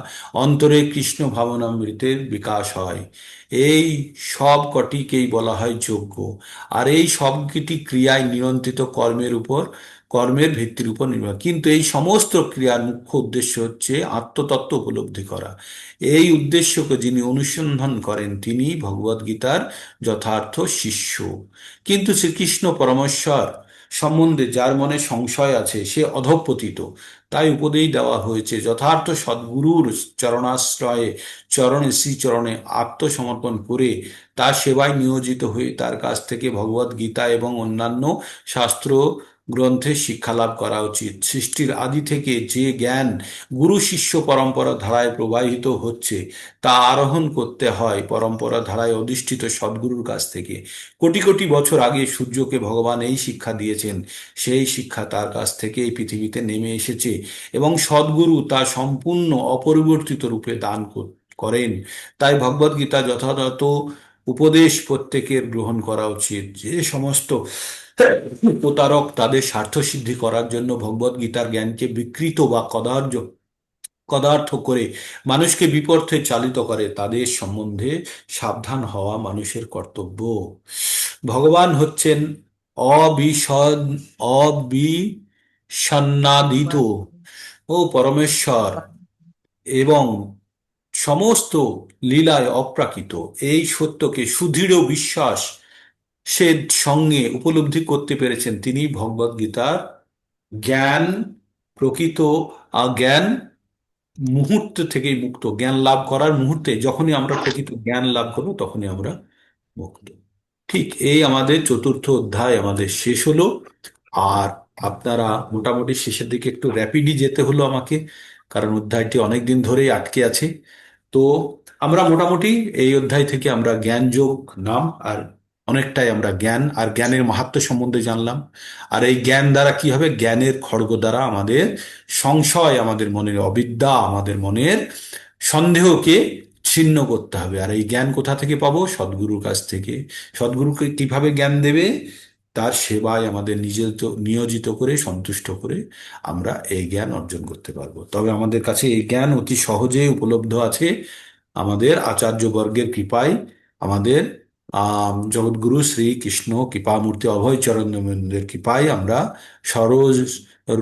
অন্তরে কৃষ্ণ ভাবনামৃতের বিকাশ হয়। এই সব কটিকেই বলা হয় যজ্ঞ। আর এই সবকটি ক্রিয়ায় নিয়ন্ত্রিত কর্মের ভিত্তির উপর নির্ভর। কিন্তু এই সমস্ত ক্রিয়ার মুখ্য উদ্দেশ্য হচ্ছে আত্মতত্ত্ব উপলব্ধি করা। এই উদ্দেশ্যকে যিনি অনুসন্ধান করেন তিনি ভগবদ গীতার যথার্থ শিষ্য। কিন্তু শ্রীকৃষ্ণ পরমেশ্বর সম্বন্ধে যার মনে সংশয় আছে সে অধঃপতিত। তাই উপদেশ দেওয়া হয়েছে যথার্থ সদ্গুরুর শ্রীচরণে আত্মসমর্পণ করে তার সেবায় নিয়োজিত হয়ে তার কাছ থেকে ভগবদ গীতা এবং অন্যান্য শাস্ত্র গ্রন্থের শিক্ষা লাভ করা উচিত। সৃষ্টির আদি থেকে যে জ্ঞান গুরু শিষ্য পরম্পরা ধারায় প্রবাহিত হচ্ছে তা আরোহণ করতে হয় পরম্পরা ধারায় অধিষ্ঠিত সদ্গুরুর কাছ থেকে। কোটি কোটি বছর আগে সূর্যকে ভগবান এই শিক্ষা দিয়েছেন। সেই শিক্ষা তার কাছ থেকে এই পৃথিবীতে নেমে এসেছে এবং সদ্গুরু তা সম্পূর্ণ অপরিবর্তিত রূপে দান করেন। তাই ভগবদ গীতা যথাযথ উপদেশ প্রত্যেকের গ্রহণ করা উচিত। যে সমস্ত প্রতারক তাদের স্বার্থ সিদ্ধি করার জন্য ভগবদ গীতার জ্ঞানকে বিকৃত বা কদার্থ করে মানুষকে বিপথে চালিত করে তাদের সম্বন্ধে সাবধান হওয়া মানুষের কর্তব্য। ভগবান হচ্ছেন অবিসন অবিসন্নাদিত ও পরমেশ্বর এবং সমস্ত লীলায় অপ্রাকৃত। এই সত্যকে সুদৃঢ় বিশ্বাস সে সঙ্গে উপলব্ধি করতে পেরেছেন তিনি ভগবদ গীতার জ্ঞান প্রকৃত জ্ঞান মুহূর্ত থেকেই মুক্ত। জ্ঞান লাভ করার মুহূর্তে যখনই আমরা প্রকৃত জ্ঞান লাভ করবো তখনই আমরা মুক্ত। ঠিক এই আমাদের চতুর্থ অধ্যায় আমাদের শেষ হলো। আর আপনারা মোটামুটি শেষের দিকে একটু র্যাপিডলি যেতে হলো আমাকে, কারণ অধ্যায়টি অনেক দিন ধরেই আটকে আছে। তো আমরা মোটামুটি এই অধ্যায় থেকে আমরা জ্ঞান যোগ নাম আর অনেকটাই আমরা জ্ঞান আর জ্ঞানের মাহাত্ম্য সম্বন্ধে জানলাম। আর এই জ্ঞান দ্বারা কি হবে? জ্ঞানের খড়গ দ্বারা আমাদের সংশয়, আমাদের মনের অবিদ্যা, আমাদের মনের সন্দেহকে ছিন্ন করতে হবে। আর এই জ্ঞান কোথা থেকে পাবো? সদ্গুরুর কাছ থেকে। সদ্গুরুকে কিভাবে জ্ঞান দেবে? তার সেবায় আমাদের নিয়োজিত করে সন্তুষ্ট করে আমরা এই জ্ঞান অর্জন করতে পারবো। তবে আমাদের কাছে এই জ্ঞান অতি সহজে উপলব্ধ আছে আমাদের আচার্যবর্গের কৃপায়, আমাদের জগৎগুরু শ্রী কৃষ্ণ কৃপামূর্তি অভয় চরণের কৃপায় আমরা সরজ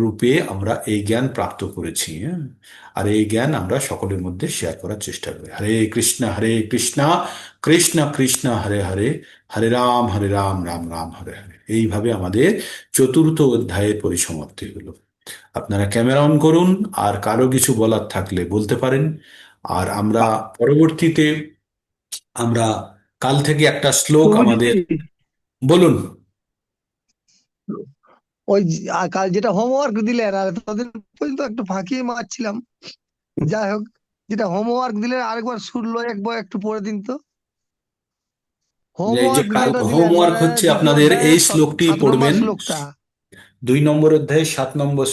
রূপে আমরা এই জ্ঞান প্রাপ্ত করেছি। হ্যাঁ, আর এই জ্ঞান আমরা সকলের মধ্যে শেয়ার করার চেষ্টা করি। হরে কৃষ্ণ কৃষ্ণ কৃষ্ণ হরে হরে, হরে রাম রাম রাম হরে হরে। এইভাবে আমাদের চতুর্থ অধ্যায়ের পরিসমাপ্তি হলো। আপনারা ক্যামেরা অন করুন, আর কারো কিছু বলার থাকলে বলতে পারেন। আর আমরা পরবর্তীতে আমরা কাল থেকে একটা শ্লোক প্রভুজি, আমাদের, বলুন। কাল যেটা হোমওয়ার্ক দিলেন আর ততদিন পর্যন্ত একটু ফাঁকি মারছিলাম। যাই হোক, যেটা হোমওয়ার্ক দিলেন আরেকবার শুনলো একবার একটু পড়ে দিন তো। এই যে হোমওয়ার্ক কাল যেটা দিলেন হোমওয়ার্ক মানে হচ্ছে দ্বিতীয় আপনাদের অধ্যায়ের এই শ্লোকটি 7 নম্বর পড়বেন, শ্লোকটা। 2 নম্বর অধ্যায়ে 7 নম্বর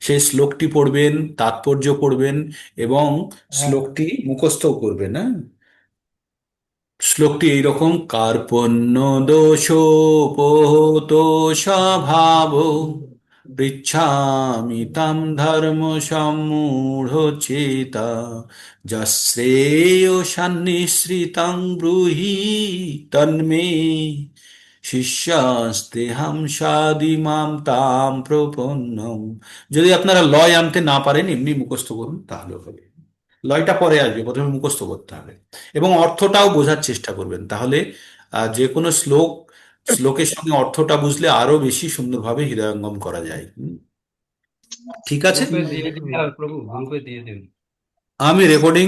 সেই শ্লোকটি পড়বেন, তাৎপর্য পড়বেন, এবং হ্যাঁ, শ্লোকটি মুখস্থও করবেন। হ্যাঁ, শ্লোকটি এইরকম: কার্পণ্য দোষোপহত স্বভাব পৃচ্ছামি তাম ধর্ম সম্মূঢ়চেতা যশ্রেয় সন্নিঃসৃতং ব্রূহি তন্মে শিষ্যাস্তেহং সাদিমাম তাম প্রপন্নম। যদি আপনারা লয় আনতে না পারেন, এমনি মুখস্থ করুন, তাহলে হবে। লয়টা পরে আসবে, প্রথমে মুখস্থ করতে হবে এবং অর্থটাও বোঝার চেষ্টা করবেন। তাহলে যে কোনো শ্লোকের সঙ্গে অর্থটা বুঝলে আরো বেশি সুন্দরভাবে হৃদয়ঙ্গম করা যায়। ঠিক আছে। গ্রুপে দিয়ে দিন প্রভু, গ্রুপে দিয়ে দিন। আমি রেকর্ডিং,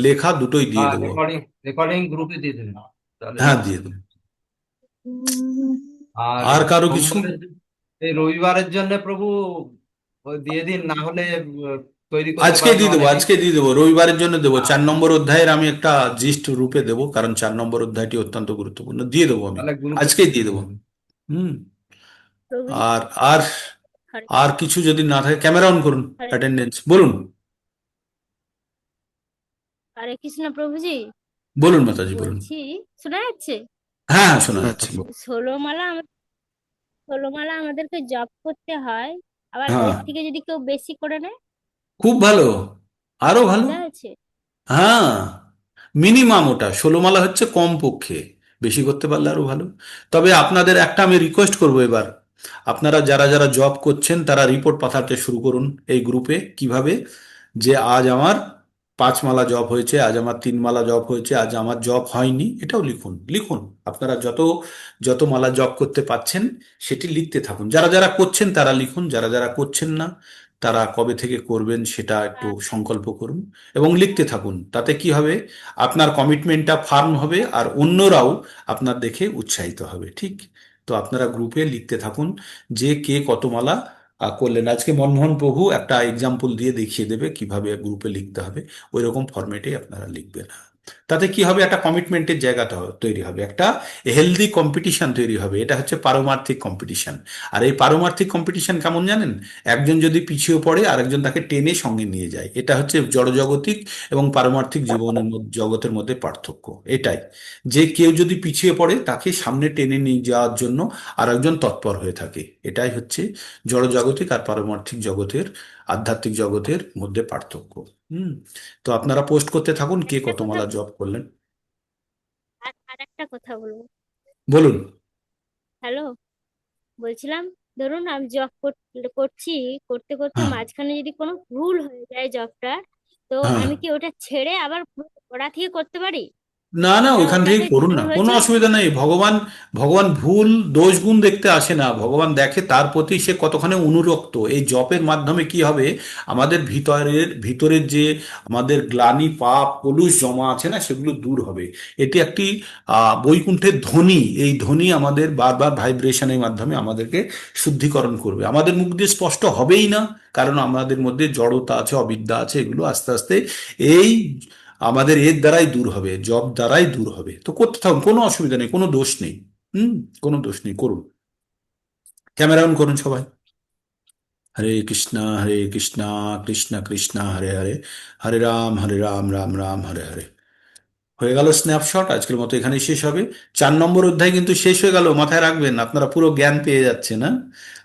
লেখা দুটোই দিয়ে হ্যাঁ, দেবো। রেকর্ডিং রেকর্ডিং গ্রুপে দিয়ে দেবেন, তাহলে হ্যাঁ, দিয়ে সুবিধা দেবো। হবে। আর আর কারো কিছু? সোমবারের এই রবিবারের জন্য প্রভু ওই দিয়ে দিন, না হলে তৈরি করতে আজকে পারবে না দিয়ে দেবো, অনেকে। আজকে দিয়ে দেবো, রবিবারের জন্য দেবো। হ্যাঁ, 4 নম্বর অধ্যায়ের আমি একটা জিস্ট রূপে দেবো, কারণ 4 নম্বর অধ্যায়টি অত্যন্ত গুরুত্বপূর্ণ। দিয়ে দেবো আমি, তাহলে গ্রুপে আজকেই দিয়ে দিয়ে দেবো। দেবেন। হুম। প্রভুজি, আর আর হরে আর কিছু যদি না থাকে, ক্যামেরা অন করুন, হরে অ্যাটেন্ডেন্স বলুন। হরে কৃষ্ণ প্রভুজি। বলুন মাতাজি, বলুন। বলছি, শোনা যাচ্ছে? হ্যাঁ হ্যাঁ, শোনা বলছি যাচ্ছে। ষোলোমালা ষোলোমালা আমাদেরকে জপ করতে হয়, আবার হ্যাঁ, এর থেকে যদি কেউ বেশি করে নেয় খুব ভালো, আরো ভালো। অসুবিধা আছে? হ্যাঁ, মিনিমাম ওটা 16 মালা হচ্ছে কম পক্ষে, বেশি করতে পারলে আরো ভালো। তবে আপনাদের একটা আমি রিকোয়েস্ট করবো এবার, আপনারা যারা যারা জব করছেন তারা রিপোর্ট পাঠাতে শুরু করুন এই গ্রুপে। কিভাবে? যে আজ আমার 5 মালা জব হয়েছে, আজ আমার 3 মালা জব হয়েছে, আজ আমার জব হয়নি, এটাও লিখুন। লিখুন, আপনারা যত যত মালা জব করতে পাচ্ছেন সেটি লিখতে থাকুন। যারা যারা করছেন তারা লিখুন, যারা যারা করছেন না তারা কবে থেকে করবেন সেটা একটু সংকল্প করুন এবং লিখতে থাকুন। তাতে কি হবে? আপনার কমিটমেন্টটা ফার্ম হবে, আর অন্যরাও আপনার দেখে উৎসাহিত হবে। ঠিক? তো আপনারা গ্রুপে লিখতে থাকুন যে কে কত মালা করলেন। আজকে মনমোহন প্রভু একটা এক্সাম্পল দিয়ে দেখিয়ে দেবে কিভাবে গ্রুপে লিখতে হবে। ওই রকম ফরম্যাটে আপনারা লিখবেন। তাতে কি হবে? একটা কমিটমেন্টের জায়গাটা তৈরি হবে, একটা হেলদি কম্পিটিশন তৈরি হবে। এটা হচ্ছে পারমার্থিক কম্পিটিশন। আর এই পারমার্থিক কম্পিটিশন কেমন জানেন? একজন যদি পিছিয়ে পড়ে আরেকজন তাকে টেনে সঙ্গে নিয়ে যায়। এটা হচ্ছে জড়জাগতিক এবং পারমার্থিক জীবনের জগতের মধ্যে পার্থক্য এটাই, যে কেউ যদি পিছিয়ে পড়ে তাকে সামনে টেনে নিয়ে যাওয়ার জন্য আরেকজন তৎপর হয়ে থাকে। এটাই হচ্ছে জড়জাগতিক আর পারমার্থিক জগতের, আধ্যাত্মিক জগতের মধ্যে পার্থক্য। হুম। তো আপনারা পোস্ট করতে থাকুন কে একটা কত কথা, মালা জব করলেন। আর একটা কথা বলবো। বলুন। হ্যালো, বলছিলাম, ধরুন আমি জব করছি, করতে করতে হ্যাঁ মাঝখানে যদি কোনো ভুল হয়ে যায় জবটা, তো হ্যাঁ, আমি কি ওটা ছেড়ে আবার ওটা থেকে করতে পারি? না না, না, ওইখান থেকে ওটাতে করুন ভুল না, কোনো হয়েছিল। অসুবিধা নেই। ভগবান ভগবান ভুল দোষ গুণ দেখতে আসে না, ভগবান দেখে তার প্রতি সে কতখানি অনুরক্ত। এই জপের মাধ্যমে কি হবে? আমাদের ভিতরের যে আমাদের গ্লানি পাপ কলুষ জমা আছে না, সেগুলো দূর হবে। এটি একটি বৈকুণ্ঠের ধ্বনি। এই ধ্বনি আমাদের বারবার ভাইব্রেশনের মাধ্যমে আমাদেরকে শুদ্ধিকরণ করবে। আমাদের মুখ দিয়ে স্পষ্ট হবেই না, কারণ আমাদের মধ্যে জড়তা আছে, অবিদ্যা আছে, এগুলো আস্তে আস্তে এই আমাদের এর দ্বারাই দূর হবে, জব দ্বারাই দূর হবে। তো করতে থাকুন, কোনো অসুবিধা নেই, কোনো দোষ নেই। হুম। কোনো দোষ নেই, করুন। ক্যামেরা অন করুন সবাই। হরে কৃষ্ণ কৃষ্ণ কৃষ্ণ হরে হরে, হরে রাম রাম রাম হরে হরে। হয়ে গেল স্ন্যাপশট, আজকের মতো এখানেই শেষ হবে। 4 নম্বর অধ্যায় কিন্তু শেষ হয়ে গেল, মাথায় রাখবেন। আপনারা পুরো জ্ঞান পেয়ে যাচ্ছেন, না?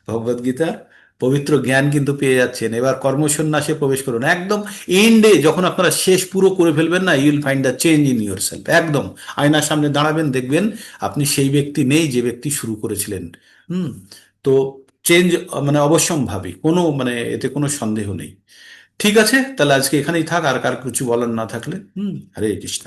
ভগবদ গীতার পবিত্র জ্ঞান কিন্তু পেয়ে যাচ্ছেন। এবার কর্মসন্ন্যাসে প্রবেশ করুন একদম এন্ডে, যখন আপনারা শেষ পুরো করে ফেলবেন না, you will find the change in yourself. একদম আয়নার সামনে দাঁড়াবেন, দেখবেন আপনি সেই ব্যক্তি নেই যে ব্যক্তি শুরু করেছিলেন। হুম। তো চেঞ্জ মানে অবশ্যম্ভাবী, কোনো মানে এতে কোনো সন্দেহ নেই। ঠিক আছে, তাহলে আজকে এখানেই থাক। আর কার কিছু বলার না থাকলে, হরে কৃষ্ণ।